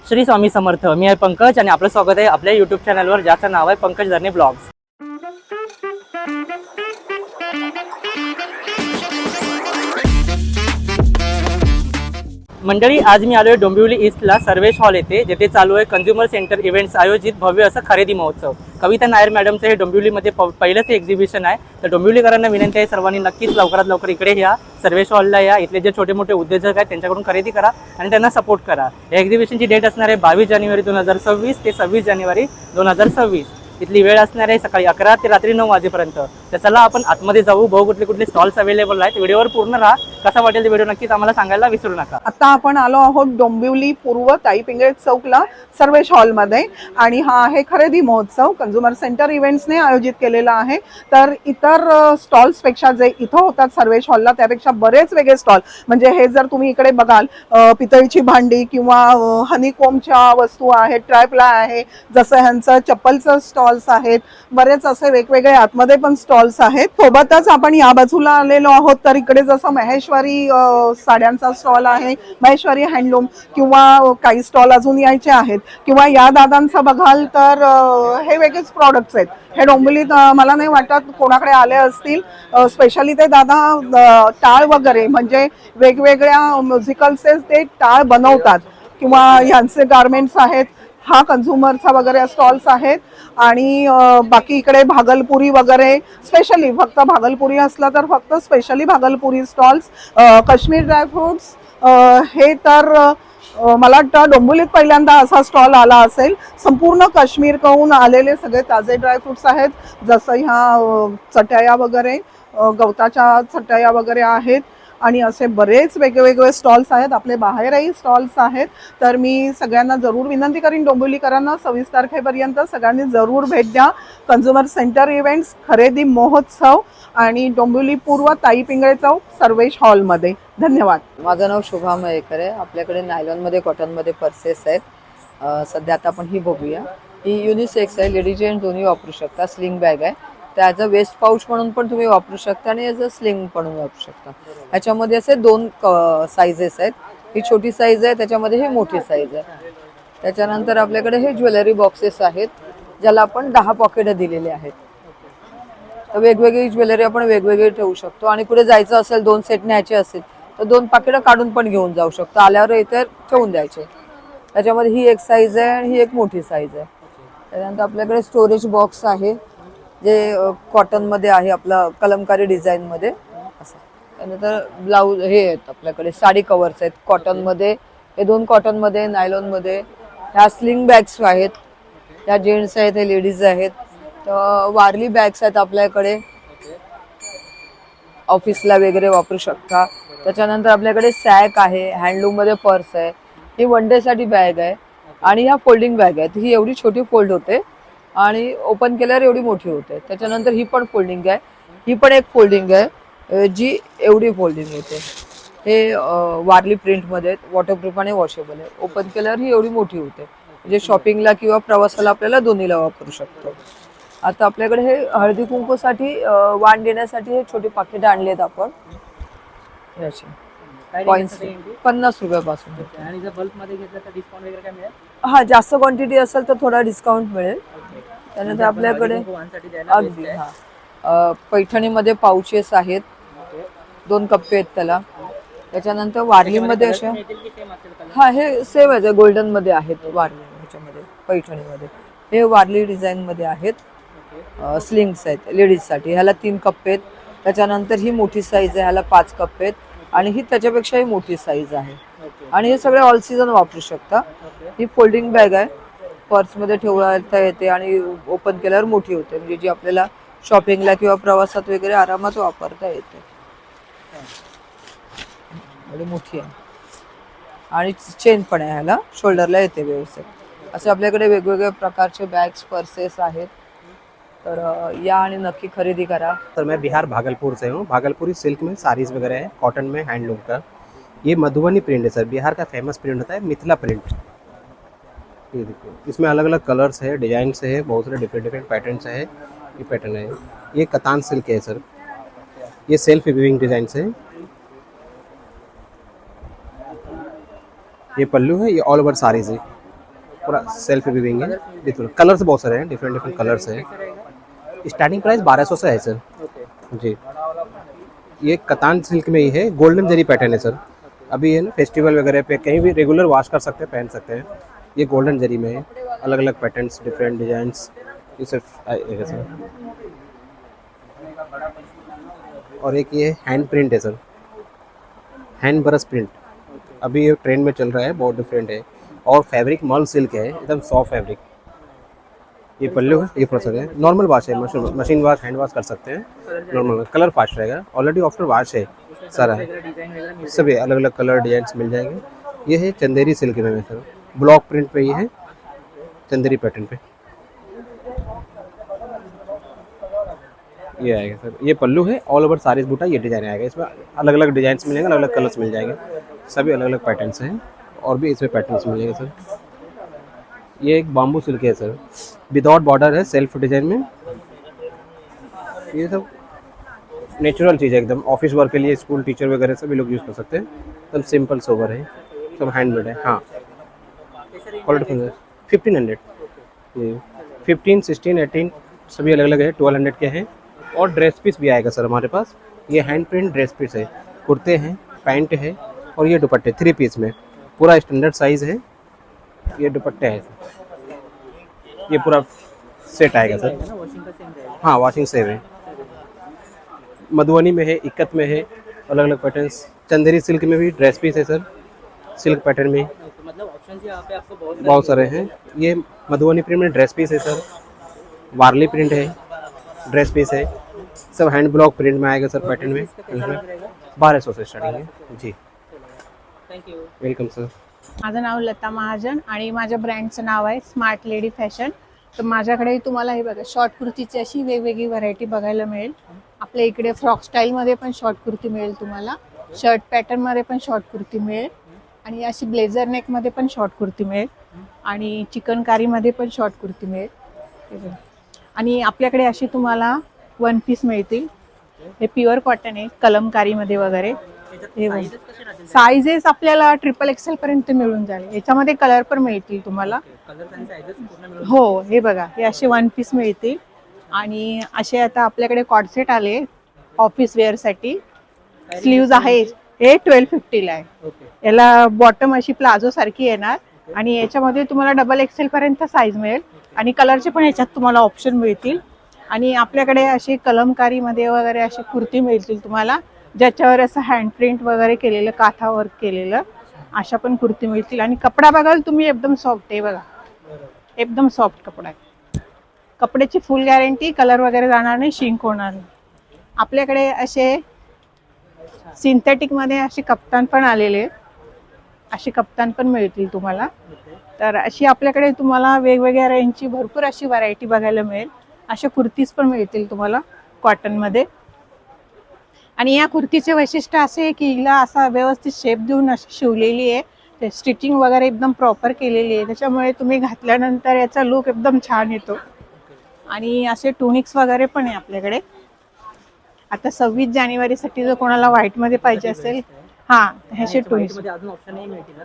श्री स्वामी समर्थ. मी आहे पंकज आणि आपलं स्वागत आहे आपल्या यूट्यूब चॅनलवर, ज्याचं नाव आहे पंकज धरणे ब्लॉग्स. मंडळी, आज मी आलो आहे डोंबिवली ईस्टला सर्वेश हॉल येथे, जेथे चालू आहे कंझ्युमर सेंटर इव्हेंट्स आयोजित भव्य असं खरेदी महोत्सव. कविता नायर मॅडमचं हे डोंबिवलीमध्ये पहिलंच एक्झिबिशन आहे. तर डोंबिवलीकरांना विनंती आहे, सर्वांनी नक्कीच लवकरात लवकर इकडे या, सर्वेश हॉलला या. इथले जे छोटे मोठे उद्योजक आहेत त्यांच्याकडून खरेदी करा आणि त्यांना सपोर्ट करा. या एक्झिबिशनची डेट असणार आहे 22 जानेवारी 2026 ते 26 जानेवारी 2026. इथली वेळ असणार आहे सकाळी 11 ते रात्री 9 वाजेपर्यंत. तर चला आपण आतमध्ये जाऊ, बघू कुठले कुठले स्टॉल्स अवेलेबल आहेत. व्हिडिओवर पूर्ण राहा. कसा वाटेल ते व्हिडिओ नक्कीच आम्हाला सांगायला विसरू नका. आता आपण आलो आहोत डोंबिवली पूर्व ताई पिंगळे चौकला सर्वेश हॉलमध्ये, आणि हा आहे खरेदी महोत्सव कंझ्युमर सेंटर इव्हेंट्सने आयोजित केलेला आहे. तर इतर स्टॉल्सपेक्षा जे इथं होतात सर्वेश हॉलला त्यापेक्षा बरेच वेगळे स्टॉल, म्हणजे हे जर तुम्ही इकडे बघाल पितळीची भांडी किंवा हनीकोमच्या वस्तू आहेत, ट्रायप्ला आहे, जसं ह्यांचं चप्पलचं स्टॉल्स आहेत, बरेच असे वेगवेगळे आतमध्ये पण स्टॉल्स आहेत. सोबतच आपण या बाजूला आलेलो आहोत तर इकडे जसं महेश्वरी साड्यांचा स्टॉल आहे, महेश्वरी हँडलूम, किंवा काही स्टॉल अजून यायचे आहेत, किंवा या दादांचं बघाल तर हे वेगळेच प्रॉडक्ट्स आहेत. हे डोंबिवलीत मला नाही वाटत कोणाकडे आले असतील. स्पेशली ते दादा टाळ वगैरे, म्हणजे वेगवेगळ्या म्युझिकलचे ते टाळ बनवतात, किंवा ह्यांचे गारमेंट्स आहेत. हा कंझ्युमरचा वगैरे स्टॉल्स आहेत. आणि बाकी इकडे भागलपुरी वगैरे, स्पेशली फक्त भागलपुरी असलं तर फक्त स्पेशली भागलपुरी स्टॉल्स, काश्मीर ड्रायफ्रुट्स, हे तर मला वाटतं डोंबिवलीत पहिल्यांदा असा स्टॉल आला असेल. संपूर्ण काश्मीरकडून आलेले सगळे ताजे ड्रायफ्रुट्स आहेत, जसं ह्या चटया वगैरे, गवताच्या चटया वगैरे आहेत, आणि असे बरेच वेगवेगळे स्टॉल्स आहेत. आपले बाहेरही स्टॉल्स आहेत. तर मी सगळ्यांना जरूर विनंती करीन, डोंबिवलीकरांना 26 तारखेपर्यंत सगळ्यांनी जरूर भेट द्या. कंझ्युमर सेंटर इव्हेंट्स खरेदी महोत्सव आणि डोंबिवली पूर्व ताई पिंगळे चौक सर्वेश हॉलमध्ये. धन्यवाद. माझं नाव शुभा मयेकर आहे. आपल्याकडे नायलॉनमध्ये, कॉटनमध्ये पर्सेस आहेत. सध्या आता आपण ही बघूया. ही युनिसेक्स आहे, लेडीज जेंट्स दोन्ही वापरू शकता. स्लिंग बॅग आहे, त्याचं वेस्ट पाऊच म्हणून पण तुम्ही वापरू शकता आणि ॲज अ स्लिंग म्हणून वापरू शकता. ह्याच्यामध्ये असे दोन साईजेस आहेत. ही छोटी साईज आहे, त्याच्यामध्ये ही मोठी साईज आहे. त्याच्यानंतर आपल्याकडे हे ज्वेलरी बॉक्सेस आहेत, ज्याला आपण 10 पॉकेट दिलेले आहेत. तर वेगवेगळी ज्वेलरी आपण वेगवेगळी ठेवू शकतो. आणि कुठे जायचं असेल, 2 सेट न्यायचे असेल तर 2 पाकिटं काढून पण घेऊन जाऊ शकतो. आल्यावर इथे ठेवून द्यायचे. त्याच्यामध्ये ही एक साईज आहे आणि ही एक मोठी साईज आहे. त्यानंतर आपल्याकडे स्टोरेज बॉक्स आहे, जे कॉटनमध्ये आहे, आपलं कलमकारी डिझाईनमध्ये असं. त्यानंतर ब्लाऊज हे आहेत आपल्याकडे साडी कवर्स आहेत कॉटनमध्ये. हे 2 कॉटनमध्ये, नायलॉनमध्ये. ह्या स्लिंग बॅग्स आहेत, ह्या जेंट्स आहेत, हे लेडीज आहेत. तर वारली बॅग्स आहेत आपल्याकडे, ऑफिसला वगैरे वापरू शकता. त्याच्यानंतर आपल्याकडे सॅक आहे, हँडलूममध्ये पर्स आहे. ही वन डेसाठी बॅग आहे. आणि ह्या फोल्डिंग बॅग आहेत. ही एवढी छोटी फोल्ड होते आणि ओपन केल्यावर एवढी मोठी होते. त्याच्यानंतर ही पण फोल्डिंग आहे. ही पण एक फोल्डिंग आहे, जी एवढी फोल्डिंग होते. हे वारली प्रिंटमध्ये आहेत, वॉटरप्रूफ आणि वॉशेबल आहे. ओपन केल्यावर ही एवढी मोठी होते, म्हणजे शॉपिंगला किंवा प्रवासाला आपल्याला दोन्हीला वापरू शकतो. आता आपल्याकडे हे हळदी कुंकूसाठी वाण देण्यासाठी हे छोटे पाकिट आणले आहेत आपण. कॉइन्स 50 रुपयापासून. आणि जर बल्कमध्ये घेतलं तर डिस्काउंट वगैरे काय मिळेल? हा, जास्त क्वांटिटी असेल तर थोडा डिस्काउंट मिळेल. त्यानंतर आपल्याकडे अगदी पैठणीमध्ये पाउचेस आहेत, 2 कप्पे आहेत त्याला. त्याच्यानंतर वारलीमध्ये अशा, हा हे सेम आहे, गोल्डनमध्ये आहेत वारली, ह्याच्यामध्ये पैठणीमध्ये. हे वारली डिझाईनमध्ये आहेत, स्लिंग्स आहेत लेडीजसाठी. ह्याला 3 कप्पे आहेत. त्याच्यानंतर ही मोठी साईज आहे, ह्याला 5 कप्पे आहेत. आणि ही त्याच्यापेक्षाही मोठी साईज आहे. आणि हे सगळे ऑल सीझन वापरू शकता. ही फोल्डिंग बॅग आहे, पर्समध्ये ठेवता येते आणि ओपन केल्यावर मोठी होते, म्हणजे जी आपल्याला शॉपिंगला किंवा प्रवासात वगैरे आरामात वापरता येते. एवढी मोठी आहे. आणि चेन पण आहे, ह्याला शोल्डरला येते व्यवस्थित. असे आपल्याकडे वेगवेगळ्या प्रकारचे बॅग्स, पर्सेस आहेत. तर या आणि नक्की खरीदी करा. सर मैं बिहार भागलपुर से हूँ. भागलपुरी सिल्क में साड़ीज़ वगैरह है, कॉटन में हैंडलूम का. ये मधुबनी प्रिंट है सर, बिहार का फेमस प्रिंट होता है मिथिला प्रिंट. ये देखिए, इसमें अलग अलग कलर्स है, डिजाइन्स है, बहुत सारे डिफरेंट पैटर्न्स है. ये पैटर्न है, ये कतान सिल्क है सर. ये सेल्फ वीविंग डिजाइन्स है. ये पल्लू है, ये ऑल ओवर साड़ीज है. पूरा सेल्फ वीविंग है। देखो कलर्स बहुत सारे हैं, डिफरेंट डिफरेंट कलर्स हैं। स्टार्टिंग प्राइस 1200 से है सर जी। ये कतान सिल्क में ही है, गोल्डन जरी पैटर्न है सर। अभी है ना फेस्टिवल वगैरह पे कहीं भी रेगुलर वॉश कर सकते हैं, पहन सकते हैं। ये गोल्डन जरी में है, अलग अलग पैटर्न्स, डिफरेंट डिजाइंस, ये सिर्फ आएगा सर। और एक ये हैंड प्रिंट है सर, हैंड ब्रश प्रिंट। अभी ये ट्रेंड में चल रहा है, बहुत डिफरेंट है। और फैब्रिक मल सिल्क है, एकदम सॉफ्ट फैब्रिक। ये पल्लू है, ये प्रोसेस है, नॉर्मल वॉश है, मशीन वॉश, हैंड वॉश कर सकते हैं, नॉर्मल कलर फास्ट रहेगा। ऑलरेडी आफ्टर वॉश है सारा, सभी अलग अलग कलर डिजाइंस मिल जाएंगे। ये है चंदेरी सिल्क में सर, ब्लॉक प्रिंट पे ये है, चंदेरी पैटर्न पे ये आएगा सर। ये पल्लू है, ऑल ओवर सारी बूटा ये डिजाइन आएगा। इसमें अलग अलग डिजाइंस मिलेंगे, अलग अलग कलर्स मिल जाएंगे, सभी अलग अलग पैटर्न्स हैं। और भी इसमें पैटर्न्स मिलेंगे सर। ये एक बाम्बू सिल्क है सर, विदाउट बॉर्डर है, सेल्फ डिजाइन में। ये सब नेचुरल चीज़ है एकदम, ऑफिस वर्क के लिए, स्कूल टीचर वगैरह सभी लोग यूज़ कर सकते हैं। एकदम सिंपल सोबर है, सब हैंडमेड है। हाँ क्वालिटी 1500 ये 15, 16, 18 सभी अलग अलग है, 1200 के हैं। और ड्रेस पीस भी आएगा सर हमारे पास। ये हैंड प्रिंट ड्रेस पीस है, कुर्ते हैं, पैंट है, और ये दुपट्टे 3 पीस में, पूरा स्टैंडर्ड साइज़ है। ये दुपट्टे है, ये पूरा सेट आएगा सर। हाँ वॉशिंग सेम है, मधुबनी में है, इक्कत में है, अलग अलग पैटर्न्स। चंदेरी सिल्क में भी ड्रेस पीस है सर, सिल्क पैटर्न में मतलब ऑप्शन यहाँ पे आपको बहुत सारे हैं। ये मधुबनी प्रिंट में ड्रेस पीस है सर, वारली प्रिंट है, ड्रेस पीस है, सब हैंड ब्लॉक प्रिंट में आएगा सर पैटर्न में। 1200 से स्टार्टिंग है जी। थँक्यू। Welcome sir. माझं नाव लता महाजन आणि माझ्या ब्रँडचं नाव आहे स्मार्ट लेडी फॅशन। तर माझ्याकडे तुम्हाला हे बघा शॉर्ट कुर्तीची अशी वेगवेगळी व्हरायटी बघायला मिळेल। आपल्या इकडे फ्रॉक स्टाईलमध्ये पण शॉर्ट कुर्ती मिळेल तुम्हाला, शर्ट पॅटर्नमध्ये पण शॉर्ट कुर्ती मिळेल, आणि अशी ब्लेझर नेकमध्ये पण शॉर्ट कुर्ती मिळेल, आणि चिकनकारीमध्ये पण शॉर्ट कुर्ती मिळेल। हे बघा, आणि आपल्याकडे अशी तुम्हाला वन पीस मिळतील। हे प्युअर कॉटन आहे, कलमकारीमध्ये वगैरे। हे बघा, साईजेस आपल्याला XXL पर्यंत मिळून जाईल। याच्यामध्ये कलर पण मिळतील तुम्हाला। हो हे बघा, हे असे वन पीस मिळतील, आणि असे आता आपल्याकडे कॉर्डसेट आले ऑफिस वेअरसाठी। स्लीव्ज आहे, हे 1250 ला आहे। याला बॉटम अशी प्लाझो सारखी येणार, आणि याच्यामध्ये तुम्हाला XXL पर्यंत साईज मिळेल, आणि कलरचे पण याच्यात तुम्हाला ऑप्शन मिळतील। आणि आपल्याकडे अशी कलमकारीमध्ये वगैरे अशी कुर्ती मिळतील तुम्हाला, ज्याच्यावर असं हँड प्रिंट वगैरे केलेलं, काथा वर्क केलेलं, अशा पण कुर्ती मिळतील। आणि कपडा बघाल तुम्ही, एकदम सॉफ्ट आहे बघा, एकदम सॉफ्ट कपडा आहे। कपड्याची फुल गॅरंटी, कलर वगैरे जाणार नाही, शिंक होणार नाही। आपल्याकडे असे सिंथेटिकमध्ये असे कप्तान पण आलेले, असे कप्तान पण मिळतील तुम्हाला। तर अशी आपल्याकडे तुम्हाला वेगवेगळ्या रेंजची भरपूर अशी व्हरायटी बघायला मिळेल। अशा कुर्तीज पण मिळतील तुम्हाला कॉटनमध्ये। आणि या कुर्तीचे वैशिष्ट्य असे आहे की हिला असा व्यवस्थित शेप देऊन अशी शिवलेली आहे, ते स्टिचिंग वगैरे एकदम प्रॉपर केलेली आहे, त्याच्यामुळे तुम्ही घातल्यानंतर याचा लुक एकदम छान येतो। आणि असे टुनिक्स वगैरे पण आहे आपल्याकडे। आता 26 जानेवारीसाठी जर कोणाला व्हाईटमध्ये पाहिजे असेल, हां ह्याचे टुनिक्स,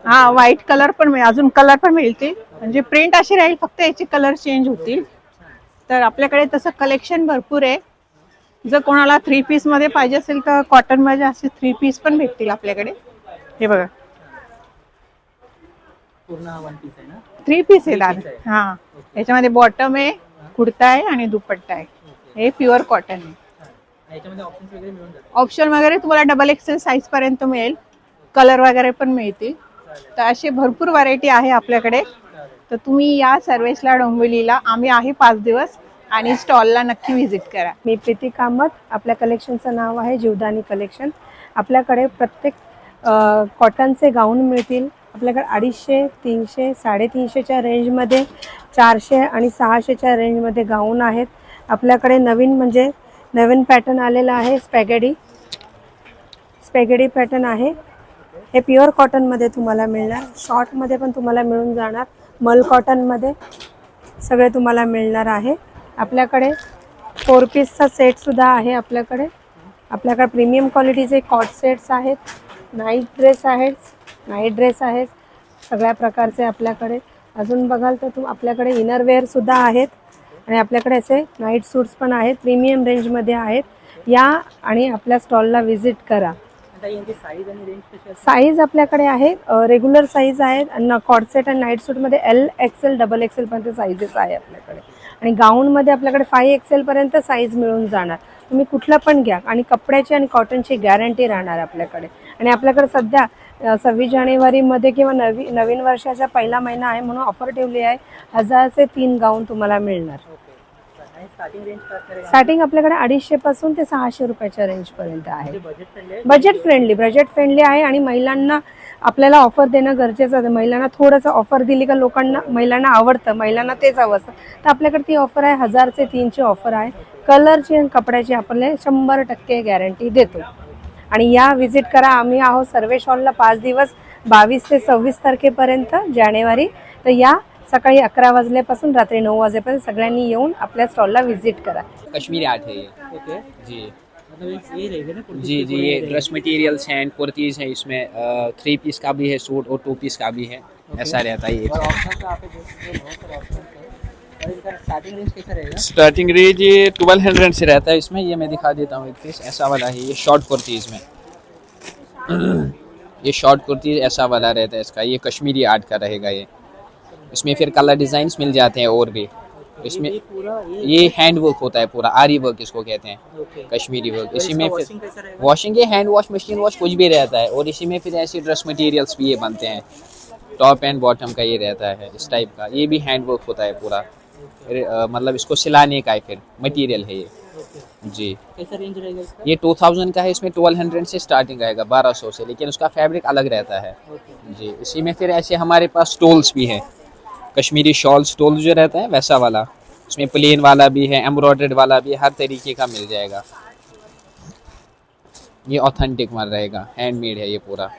हां व्हाईट कलर पण मिळेल, अजून कलर पण मिळतील, म्हणजे प्रिंट अशी राहील, फक्त याचे कलर चेंज होतील। तर आपल्याकडे तसं कलेक्शन भरपूर आहे। जर कोणाला 3 पीस मध्ये पाहिजे असेल तर कॉटन मध्ये असे 3 पीस पण भेटतील आपल्याकडे। हे बघा, पूर्ण वन पीस आहे ना, 3 पीस आहे दादा। हां, याच्यामध्ये बॉटम आहे, कुर्ता आहे, आणि दुपट्टा आहे। हे प्युअर कॉटन आहे। याच्यामध्ये ऑप्शन्स वगैरे मिळून जातात। ऑप्शन वगैरे तुम्हाला XXL साईज पर्यंत मिळेल, कलर वगैरे पण मिळतील। तर असे भरपूर व्हरायटी आहे आपल्याकडे। तर तुम्ही या सर्वेसला, डोंबिवलीला आम्ही आहे 5 दिवस, आणि स्टॉलला नक्की व्हिजिट करा। मी प्रीती कामत, आपल्या कलेक्शनचं नाव आहे जीवदानी कलेक्शन। आपल्याकडे प्रत्येक कॉटनचे गाऊन मिळतील। आपल्याकडे 250, 300, 350च्या रेंजमध्ये, 400 आणि 600च्या रेंजमध्ये गाऊन आहेत। आपल्याकडे नवीन म्हणजे नवीन पॅटर्न आलेला आहे, स्पॅगेडी पॅटर्न आहे। हे प्युअर कॉटनमध्ये तुम्हाला मिळणार, शॉर्टमध्ये पण तुम्हाला मिळून जाणार, मल कॉटनमध्ये सगळे तुम्हाला मिळणार आहे। आपल्याकडे 4 पीसचा सेटसुद्धा आहे आपल्याकडे। प्रीमियम क्वालिटीचे कॉट सेट्स आहेत, नाईट ड्रेस आहेत, सगळ्या प्रकारचे आपल्याकडे अजून बघाल तर आपल्याकडे इनरवेअर सुद्धा आहेत आणि आपल्याकडे असे नाईट सूट्स पण आहेत, प्रीमियम रेंजमध्ये आहेत. या आणि आपल्या स्टॉलला व्हिजिट करा. आता यांची साईज आणि रेंज कशी असते? साईज आपल्याकडे आहे रेग्युलर साईज आहेत आणि कॉर्डसेट आणि नाईट सूटमध्ये L, XL, XXL पर्यंत साईजेस आहे आपल्याकडे. आणि गाऊनमध्ये आपल्याकडे 5XL पर्यंत साईज मिळून जाणार. तुम्ही कुठलं पण घ्या आणि कपड्याची आणि कॉटनची गॅरंटी राहणार आपल्याकडे. आणि आपल्याकडे सध्या 26 जानेवारीमध्ये किंवा नवीन वर्षाचा पहिला महिना आहे म्हणून ऑफर ठेवली आहे. 1000चे 3 गाऊन तुम्हाला मिळणार. स्टार्टिंग रेंज काय असणार आहे? स्टार्टिंग आपल्याकडे 250 पासून ते 600 रुपयाच्या रेंजपर्यंत आहे. बजेट फ्रेंडली आहे. बजेट फ्रेंडली आहे आणि महिलांना आपल्याला ऑफर देणं गरजेचं आहे. महिलांना थोडंसं ऑफर दिली का महिलांना आवडतं, महिलांना तेच हवं असतं. तर आपल्याकडे ती ऑफर आहे, 1000चे 3ची ऑफर आहे. कलरची आणि कपड्याची आपल्याला 100% गॅरंटी देतो. आणि या व्हिजिट करा. आम्ही आहोत सर्वेश हॉलला 5 दिवस 22 ते 26 तारखेपर्यंत जानेवारी. तर या सकाळी 11 वाजल्यापासून रात्री 9 वाजेपर्यंत सगळ्यांनी येऊन आपल्या स्टॉलला व्हिजिट करा. कश्मीरी आर्ट है ये। ओके. जी मतलब ये रहेगा ना कुर्ती जी की जी पूरा ये रहेगा। ड्रेस मटेरियल्स हैं, कुर्तीज़ हैं, इसमें 3 पीस का भी है सूट और 2 पीस का भी है। ऐसा रहता है ये। और ऑप्शन तो आप बहुत सारे ऑप्शन है। और इनका स्टार्टिंग रेंज कैसा रहेगा? स्टार्टिंग रेंज ये 1200 से रहता है इसमें। ये मैं दिखा देता हूँ एक पीस ऐसा वाला है, ये शॉर्ट कुर्तीज़ में ये शॉर्ट कुर्ती ऐसा वाला रहता है इसका। ये कश्मीरी आर्ट का रहेगा ये। इसमें फिर कलर डिज़ाइंस मिल जाते हैं और भी। इसमें ये पूरा ये हैंड वर्क होता है पूरा, आरी वर्क इसको कहते हैं, ओके। कश्मीरी वर्क। और इसी इसका में वॉशिंग फिर कैसा रहेगा? वॉशिंग ये हैंड वॉश, मशीन वॉश कुछ भी रहता है। और इसी में फिर ऐसे ड्रेस मटेरियल्स भी ये बनते हैं, टॉप एंड बॉटम का ये रहता है इस टाइप का। ये भी हैंड वर्क होता है पूरा, मतलब इसको सिलाने का है फिर मटेरियल है ये। ओके। जी कैसा रेंज रहेगा इसका? ये 2000 का है। इसमें 1200 से स्टार्टिंग आएगा, 1200 से, लेकिन उसका फैब्रिक अलग रहता है। ओके। जी इसी में फिर ऐसे हमारे पास स्टोल्स भी हैं, कश्मीरी शॉल स्टोल जो रहता है वैसा वाला। इसमें प्लेन वाला भी है, एम्ब्रॉयडर्ड वाला भी, हर तरीके का मिल जाएगा। ये ऑथेंटिक माल रहेगा, हैंडमेड है ये पूरा।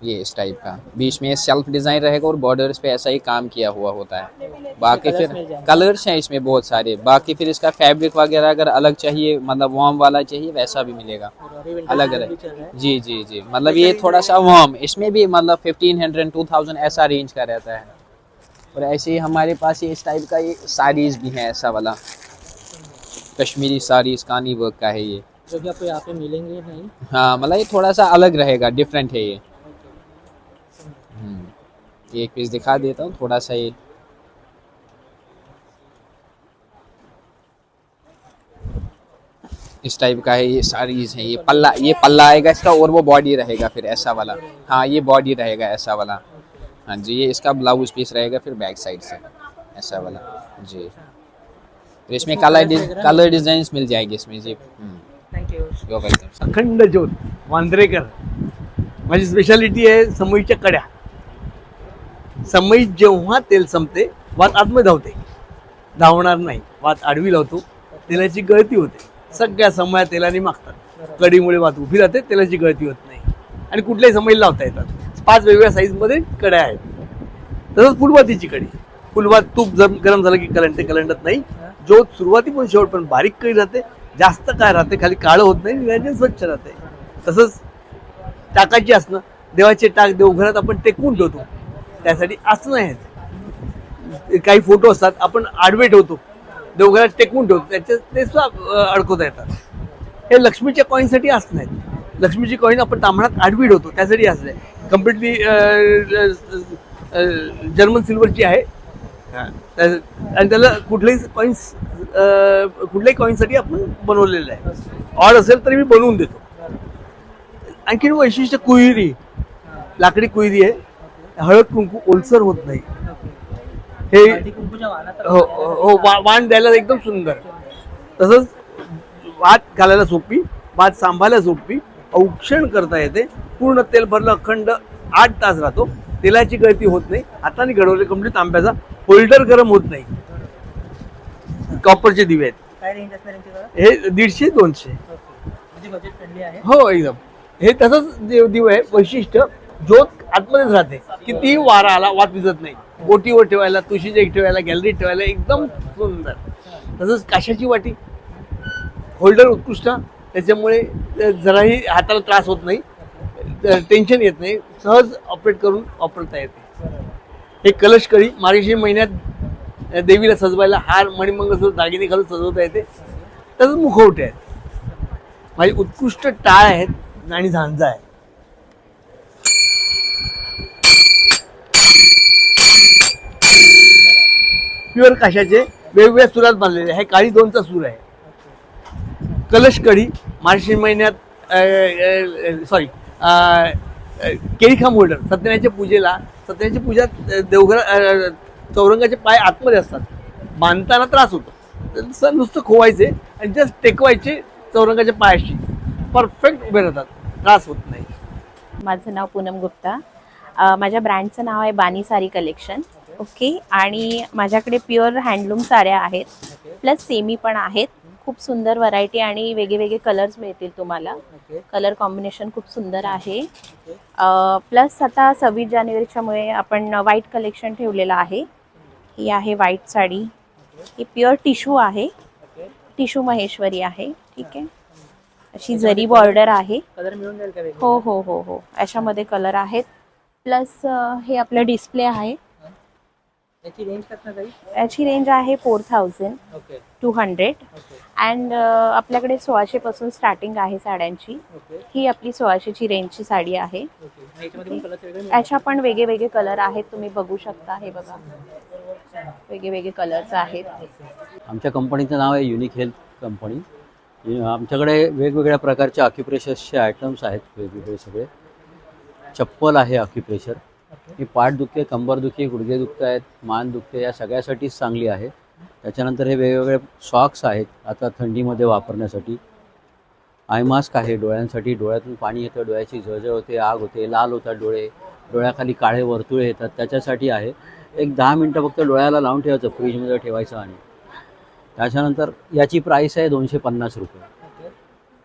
ये इस टाइप का बीच में सेल्फ डिज़ाइन रहेगा और बॉर्डर्स पे ऐसा ही काम किया हुआ होता है। बाकी कलर्स फिर मिल जाएंगे। कलर्स हैं इसमें बहुत सारे। बाकी फिर इसका फैब्रिक वगैरह अगर अलग चाहिए, मतलब वार्म वाला चाहिए, वैसा भी मिलेगा और अभी winter अलग season अलग। भी चल रहा है। जी जी जी मतलब ये थोड़ा सा वार्म, इसमें भी मतलब 1500 2000 ऐसा रेंज का रहता है। और ऐसे ही हमारे पास ये इस टाइप का ये साड़ीज़ भी हैं, ऐसा वाला कश्मीरी साड़ीज़, कानी वर्क का है ये। जो कि आपको यहाँ पे मिलेंगे नहीं। हाँ मतलब ये थोड़ा सा अलग रहेगा, डिफरेंट है ये। ये एक पीस दिखा देता हूँ थोड़ा सा। ये इस टाइप का है, ये साड़ीज़ है। ये पल्ला आएगा इसका और वो बॉडी रहेगा फिर ऐसा वाला। हाँ ये बॉडी रहेगा ऐसा वाला। हाँ जी ये इसका ब्लाउज पीस रहेगा फिर बैक साइड से ऐसा वाला। जी फिर इसमें कलर डिज़ाइंस मिल जाएगी इसमें जी। Thank you. You're welcome. Akhand Jyot वांद्रेकर, माझी स्पेशालिटी आहे समईच्या कड्या. समई जेव्हा तेल संपते वात आतमध्ये धावते, धावणार नाही, वात आडवी लावतो, तेलाची गळती होते. सगळ्या समया तेलाने मागतात, कडीमुळे वात उभी राहते, तेलाची गळती होत नाही आणि कुठल्याही समईला लावता येतात. 5 वेगवेगळ्या साईजमध्ये कड्या आहेत. तसंच फुलवातीची कडी, फुलवात तूप जर गरम झालं की कलंडत नाही. ज्योत सुरुवातीपासून शेवटपर्यंत बारीक कडी राहते, जास्त काय राहते, खाली काळं होत नाही, निळ्याने स्वच्छ राहते. तसंच टाकाची आसनं, देवाचे टाक देवघरात आपण टेकवून ठेवतो, त्यासाठी आसनं आहेत. काही फोटो असतात आपण आडवे ठेवतो, देवघरात टेकवून ठेवतो, त्याचे ते सुद्धा अडकवता येतात. हे लक्ष्मीच्या कॉईनसाठी आसनं आहेत. लक्ष्मीची कॉईन आपण तांबडात आडवी ठेवतो, त्यासाठी आसनं आहे. कम्प्लिटली जर्मन सिल्वरची आहे आणि त्याला कुठल्याही कॉईनसाठी आपण बनवलेलं आहे. ऑड असेल तरी मी बनवून देतो. आणखी वैशिष्ट्य कुहिरी, लाकडी कुहिरी आहे. हळद कुंकू ओलसर होत नाही. हे हो वाण द्यायला एकदम सुंदर. तसंच भात घालायला सोपी, भात सांभाळायला सोपी, औक्षण करता येते. पूर्ण तेल भरलं अखंड 8 तास राहतो. तेलाची गळती होत नाही. हाताने घडवले कम्प्लीट तांब्याचा, होल्डर गरम होत नाही. कॉपरचे दिवे आहेत. काय रेंज असणार यांची जरा? हे 150-200. म्हणजे बजेट फ्रेंडली आहे. हो एकदम. हे तसंच दिवे आहे. वैशिष्ट्य ज्योत आतमध्येच राहते, कितीही वारा आला वात विजत नाही. बोटीवर ठेवायला, तुळशीच्या एक ठेवायला, गॅलरीत ठेवायला एकदम सुंदर. तसंच काशाची वाटी, होल्डर उत्कृष्ट, त्याच्यामुळे जराही हाताला त्रास होत नाही, टेन्शन येत नाही, सहज ऑपरेट करून वापरता येते. हे कलश कळी मार्गशीर्ष महिन्यात देवीला सजवायला हार मणिमंगळसूत्र दागिने घालून सजवता येते. तसंच मुखवटे आहेत, माझी उत्कृष्ट टाळ आहेत आणि झांजा आहे. प्युअर काशाचे वेगवेगळ्या सुरात बांधलेले. हे काळी 2चा सूर आहे. कलश कडी मार्गशीर्ष महिन्यात केळीखांब होल्डर सत्यनारायणच्या पूजेला, सत्यनारायणची पूजा देवघर चौरंगाचे पाय आतमध्ये असतात, बांधताना त्रास होतो. तर नुसतं खोवायचे आणि जस्ट टेकवायचे चौरंगाच्या पायाशी, परफेक्ट उभे राहतात, त्रास होत नाही. माझं नाव पूनम गुप्ता. माझ्या ब्रँडचं नाव आहे बानी साडी कलेक्शन. ओके. आणि माझ्याकडे प्युअर हँडलूम साड्या आहेत, प्लस सेमी पण आहेत. खूप सुंदर व्हरायटी आणि वेगवेगळे कलर्स मिळतील तुम्हाला. कलर कॉम्बिनेशन खूप सुंदर आहे. प्लस आता 26 जानेवारीच्यामुळे आपण व्हाईट कलेक्शन ठेवलेलं आहे. ही आहे व्हाईट साडी. ही प्युअर टिशू आहे, टिशू महेश्वरी आहे. ठीक आहे. अशी जरी बॉर्डर आहे. कलर मिळून जाईल का? हो हो हो हो, अशामध्ये कलर आहेत. प्लस हे आपलं डिस्प्ले आहे. याची रेंज कसं जाईल? याची रेंज आहे 4200 अँड आपल्याकडे 1600 पासून स्टार्टिंग आहे साड्यांची. ही आपली 1600ची रेंजची साडी आहे. याच्या पण वेगळे कलर आहेत, तुम्ही बघू शकता. हे बघा, वेगळे कलर्स आहेत. आमच्या कंपनीचं नाव आहे युनिक हेल्थ कंपनी. आमच्याकडे वेगवेगळ्या प्रकारचे ऑक्युप्रेशर्सचे आयटम्स आहेत, वेगवेगळे सगळे. चप्पल आहे ऑक्युप्रेशर, ही पाठदुखी, कंबरदुखी, गुडघे दुखत आहेत, मान दुखते, या सगळ्यासाठीच चांगली आहे. त्याच्यानंतर हे वेगवेगळे सॉक्स आहेत आता थंडीमध्ये वापरण्यासाठी. आय मास्क आहे डोळ्यांसाठी, डोळ्यातून पाणी येतं, डोळ्याची जळजळ होते, आग होते, लाल होतात डोळे, डोळ्याखाली काळे वर्तुळे येतात, त्याच्यासाठी आहे. एक 10 मिनटं फक्त डोळ्याला लावून ठेवायचं, फ्रीजमध्ये ठेवायचं. आणि त्याच्यानंतर याची प्राईस आहे 250 रुपये.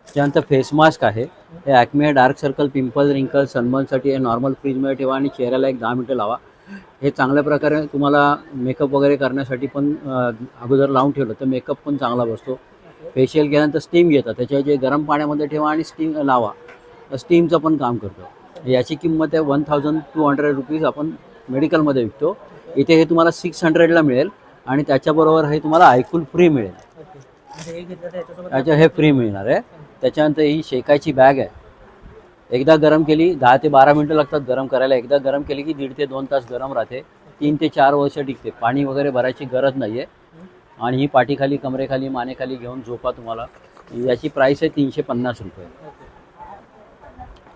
त्यानंतर फेस मास्क आहे, हे ॲक्मे डार्क सर्कल, पिंपल, रिंकल, सनबर्नसाठी हे नॉर्मल फ्रीजमध्ये ठेवा आणि चेहऱ्याला एक 10 मिनटं लावा. हे चांगल्या प्रकारे तुम्हाला मेकअप वगैरे करण्यासाठी पण अगोदर लावून ठेवलं तर मेकअप पण चांगला बसतो. फेशियल केल्यानंतर स्टीम घेतात, त्याच्याऐवजी गरम पाण्यामध्ये ठेवा आणि स्टीम लावा, स्टीमचं पण काम करतो. याची किंमत आहे 1200 रुपीज. आपण मेडिकलमध्ये विकतो. इथे हे तुम्हाला 600ला मिळेल आणि त्याच्याबरोबर हे तुम्हाला आयकूल फ्री मिळेल. त्याच्या हे फ्री मिळणार आहे. त्याच्यानंतर ही शेकायची बॅग आहे. एकदा गरम केली 10 ते 12 मिनटं लागतात गरम करायला. एकदा गरम केली की 1.5 ते 2 तास गरम राहते. 3 ते 4 वर्ष टिकते. पाणी वगैरे भरायची गरज नाही आहे. आणि ही पाठीखाली, कमरेखाली, मानेखाली घेऊन झोपा तुम्हाला. याची प्राईस आहे 350 रुपये.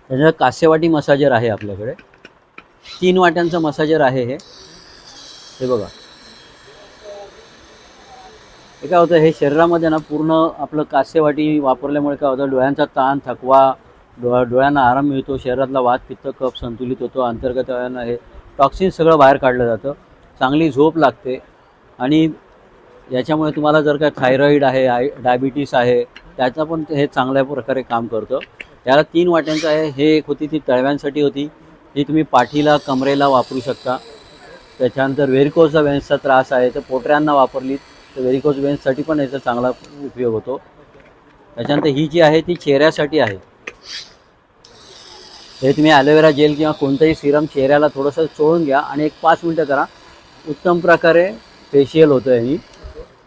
त्याच्यात कासेवाटी मसाजर आहे आपल्याकडे. 3 वाट्यांचं मसाजर आहे हे बघा. हे काय होतं, हे शरीरामध्ये ना पूर्ण आपलं कासेवाटी वापरल्यामुळे काय होतं, डोळ्यांचा ताण, थकवा, डोळ्यांना आराम मिळतो, शरीरातला वात, पित्त, कफ संतुलित होतो, अंतर्गत अवयवांना हे टॉक्सिन सगळं बाहेर काढलं जातं, चांगली झोप लागते. आणि याच्यामुळे तुम्हाला जर काय थायरॉईड आहे, डायबिटीस आहे, त्याचं पण हे चांगल्या प्रकारे काम करतं. त्याला 3 वाट्यांचं आहे. हे एक होती ती तळव्यांसाठी होती, ही तुम्ही पाठीला, कमरेला वापरू शकता. त्याच्यानंतर व्हेरिकोजचा वेन्सचा त्रास आहे तर पोटऱ्यांना वापरली तर व्हेरिकोज वेन्ससाठी पण याचा चांगला उपयोग होतो. त्याच्यानंतर ही जी आहे ती चेहऱ्यासाठी आहे. हे तुम्ही ॲलोवेरा जेल किंवा कोणतंही सिरम चेहऱ्याला थोडंसं चोळून घ्या आणि एक 5 मिनटं करा, उत्तम प्रकारे फेशियल होतं आहे.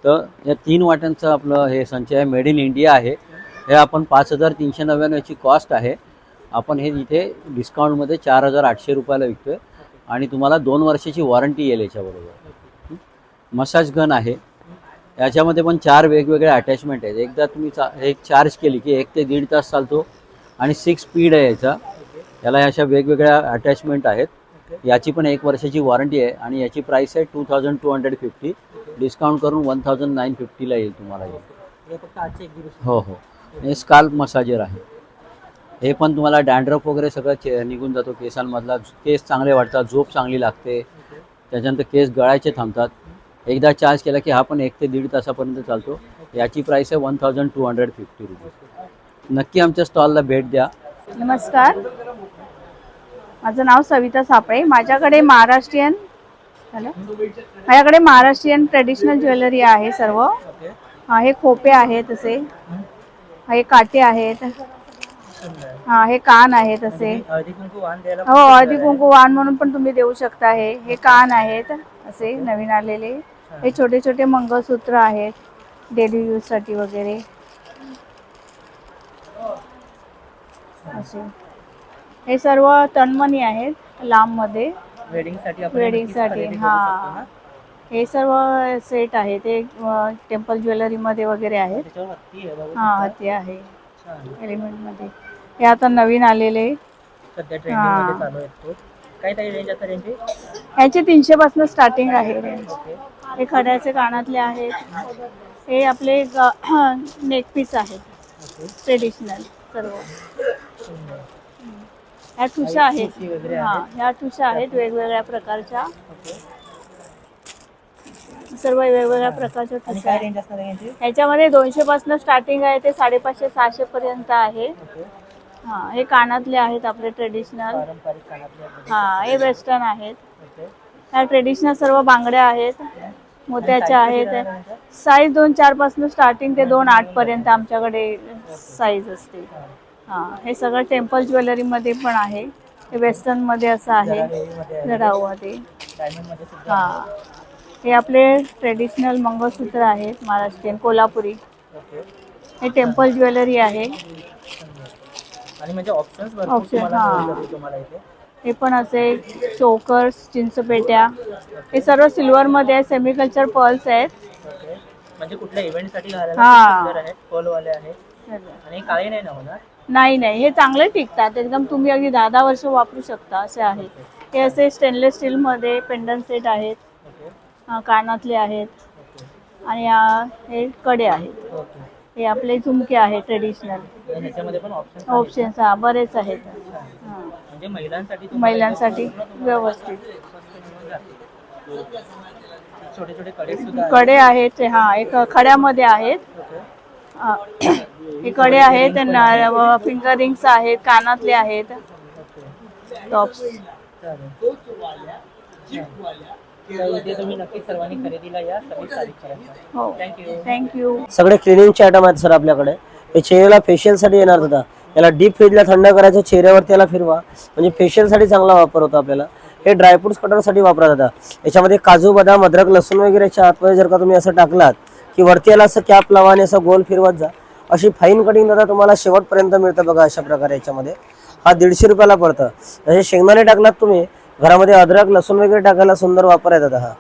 तर या 3 वाट्यांचं आपलं हे संच आहे, मेड इन इंडिया आहे. हे आपण 5399 याची कॉस्ट आहे. आपण हे इथे डिस्काउंटमध्ये 4800 रुपयाला विकतो आहे आणि तुम्हाला 2 वर्षाची वॉरंटी येईल याच्याबरोबर. मसाज गन आहे, याच्यामध्ये पण 4 वेगवेगळे अटॅचमेंट आहेत. एकदा तुम्ही एक चार्ज केली की 1 ते 1.5 तास चालतो आणि 6 स्पीड आहे याचा. याला अशा वेगवेगळ्या अटॅचमेंट आहेत. याची पण 1 वर्षाची वॉरंटी आहे आणि याची प्राईस आहे 2250. डिस्काउंट करून 1950ला येईल तुम्हाला. हो हो. हे स्काल्प मसाजर आहे. हे पण तुम्हाला डॅन्ड्रफ वगैरे सगळं निघून जातो केसांमधला, केस चांगले वाटतात, झोप चांगली लागते. त्याच्यानंतर केस गळायचे थांबतात. एकदा चार्ज केला की हा पण 1 ते 1.5 तासापर्यंत चालतो. याची प्राईस आहे 1250 रुपीज. नक्की आमच्या स्टॉलला भेट द्या. नमस्कार, माझं नाव सविता सापळे. माझ्याकडे महाराष्ट्रीयन ट्रेडिशनल ज्वेलरी आहे सर्व. हे खोपे आहेत, असे हे काटे आहेत, सुंदर. हा हे कान आहेत असे. हळदी कुंकू वाण द्यायला हो हळदी कुंकू वाण म्हणून पण तुम्ही देऊ शकता. हे कान आहेत असे नवीन आलेले. हे छोटे छोटे मंगळसूत्र आहेत डेली यूज साठी वगैरे असे. हे सर्व तन्मणी आहेत लांब मध्ये वेडिंग साठी आपण वेडिंग नक्कीच साठी. खरेदी करू हा शकतो ना. हे सर्व सेट आहे ते टेम्पल ज्वेलरी मध्ये वगैरे आहेत. त्याच्यावर हत्ती आहे बघू हा शकता. ते आहे छान. एलिमेंट मध्ये. हे आता नवीन आलेले. सध्या ट्रेंडिंग मध्ये चालू आहे तो. काय ताई रेंज असते त्यांची? ह्याचे 300 पासून स्टार्टिंग आहे रेंज. ओके. हे खड्याचे कानातले आहेत. हे आपले नेक पीस आहेत ओके. ट्रेडिशनल सर्व. सुंदर. ह्या ठुशा आहेत. ठुशी वगैरे हा आहेत. ह्या ठुशा आहेत वेगवेगळ्या प्रकारच्या. ओके. सर्व वेगवेगळ्या प्रकारच्या आणि ठुशा काय आहेत. रेंज असणार यांची? ह्याच्यामध्ये 200 पासून स्टार्टिंग आहे ते 550-600 पर्यंत आहे. ओके. हा हे कानातले आहेत आपले ट्रेडिशनल. पारंपरिक कानातले आहेत. हा हे वेस्टर्न आहेत. ओके. ह्या ट्रेडिशनल सर्व बांगड्या आहेत मोत्याच्या आणि size किती आहेत. राहणार यांच्या? साईज 2-4 पासून स्टार्टिंग ते 2-8 पर्यंत आमच्याकडे साईज असते. हा हे सगळं टेम्पल ज्वेलरी मध्ये पण आहे. हे वेस्टर्न मध्ये असं आहे. जरा heavy मध्ये आहे. जरावमध्ये. डायमंड मध्ये सुद्धा हा आहे. हे आपले ट्रेडिशनल मंगळसूत्र आहेत महाराष्ट्रीयन कोल्हापुरी. ओके. हे टेम्पल ज्वेलरी आहे. आणि म्हणजे ऑप्शन्स भरपूर Option, तुम्हाला हा. मिळतील तुम्हाला इथे. हे पण असे चोकर्स चिंचपेट्या. हे सर्व सिल्वर मध्ये आहे. सेमिकल्चर पर्ल्स आहेत. ओके. म्हणजे कुठल्या इव्हेंट साठी घालायला हा. खूप सुंदर आहेत. फॉलवाले आहेत आणि काळे नाही ना होणार. नाही हे चांगले टिकतात एकदम. तुम्ही अगदी 10 वर्ष वापरू शकता असे आहे. हे असे स्टेनलेस स्टील मध्ये पेंडंट सेट आहेत. ओके. कानातले आहेत. ओके. आणि हे कडे आहेत. ओके. हे आपले झुमके आहेत ट्रेडिशनल. आणि ह्याच्यामध्ये पण ऑप्शन्स ऑप्शन्स हा बरेच आहेत. हा. म्हणजे महिलांसाठी तुम्हाला महिलांसाठी व्यवस्थित छोटे छोटे कडे सुद्धा आहेत. कडे आहेत. हा एक खड्यामध्ये आहेत. ओके. हे कडे आहेत. फिंगर रिंग्स आहेत. कानातले आहेत. टॉप्स. चालेल. तर इथे तुम्ही नक्कीच सर्वांनी खरेदीला या 26 तारीखपर्यंत. हो थँक्यू. थँक्यू. सगळे क्लिनिंगचे आयटम आहेत सर आपल्याकडे. हे चेहऱ्याला फेशियलसाठी येणार होता. याला डीप फ्रीजला थंड करायचं, चेहऱ्यावरती याला फिरवा, म्हणजे फेशियलसाठी चांगला वापर होतो आपल्याला. हे ड्रायफ्रुट्स कटरसाठी वापरत होता. याच्यामध्ये काजू बदाम अद्रक लसूण वगैरेच्या आतमध्ये जर का तुम्ही असं टाकलात की वरती याला असं कॅप लावा आणि असं गोल फिरवत जा. अशी फाईन कटिंग दादा तुम्हाला शेवटपर्यंत मिळतं बघा अशा प्रकारे. याच्यामध्ये हा 150 रुपयाला पडतं. जसे शेंगदाणे टाकलात तुम्ही घरामध्ये अद्रक लसूण वगैरे टाकायला सुंदर वापर आहे दादा. हा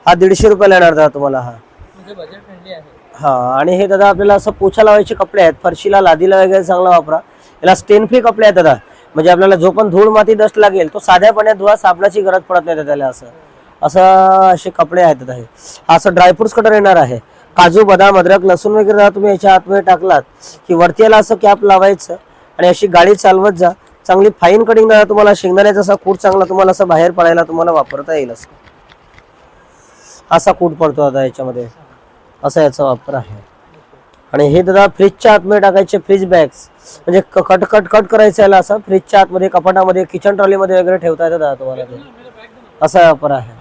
150 रुपयाला येणार दादा तुम्हाला. हा म्हणजे बजेट फ्रेंडली आहे. हा आणि हे दादा आपल्याला असं पोछा लावायचे कपडे आहेत. फरशीला लादीला वगैरे चांगला वापरा. याला स्टेन फ्री कपडे आहेत दादा. म्हणजे आपल्याला जो पण धूळ माती डस्ट लागेल तो साध्या पाण्यात धुवा, साबणाची गरज पडत नाही त्याला. असं असे कपडे आहेत दादा. हे असं ड्रायफ्रुट्स कटर येणार आहे. काजू बदाम अद्रक लसूण वगैरे दादा तुम्ही याच्या आतमध्ये टाकलात की वरती याला असं कॅप लावायचं आणि अशी गाडी चालवत जा. चांगली फाईन कटिंग दादा तुम्हाला शेंगदाण्याचा असा कूट चांगला तुम्हाला असं बाहेर पडायला तुम्हाला वापरता येईल. असं असा कूट पडतो दादा याच्यामध्ये. असा याचा वापर आहे. आणि हे दादा फ्रीजच्या आतमध्ये टाकायचे फ्रीज बॅग्स, म्हणजे कट कट कट करायचं याला असं फ्रीजच्या आतमध्ये कपाटामध्ये किचन ट्रॉलीमध्ये वगैरे ठेवता येतं दादा तुम्हाला ते. असा वापर आहे.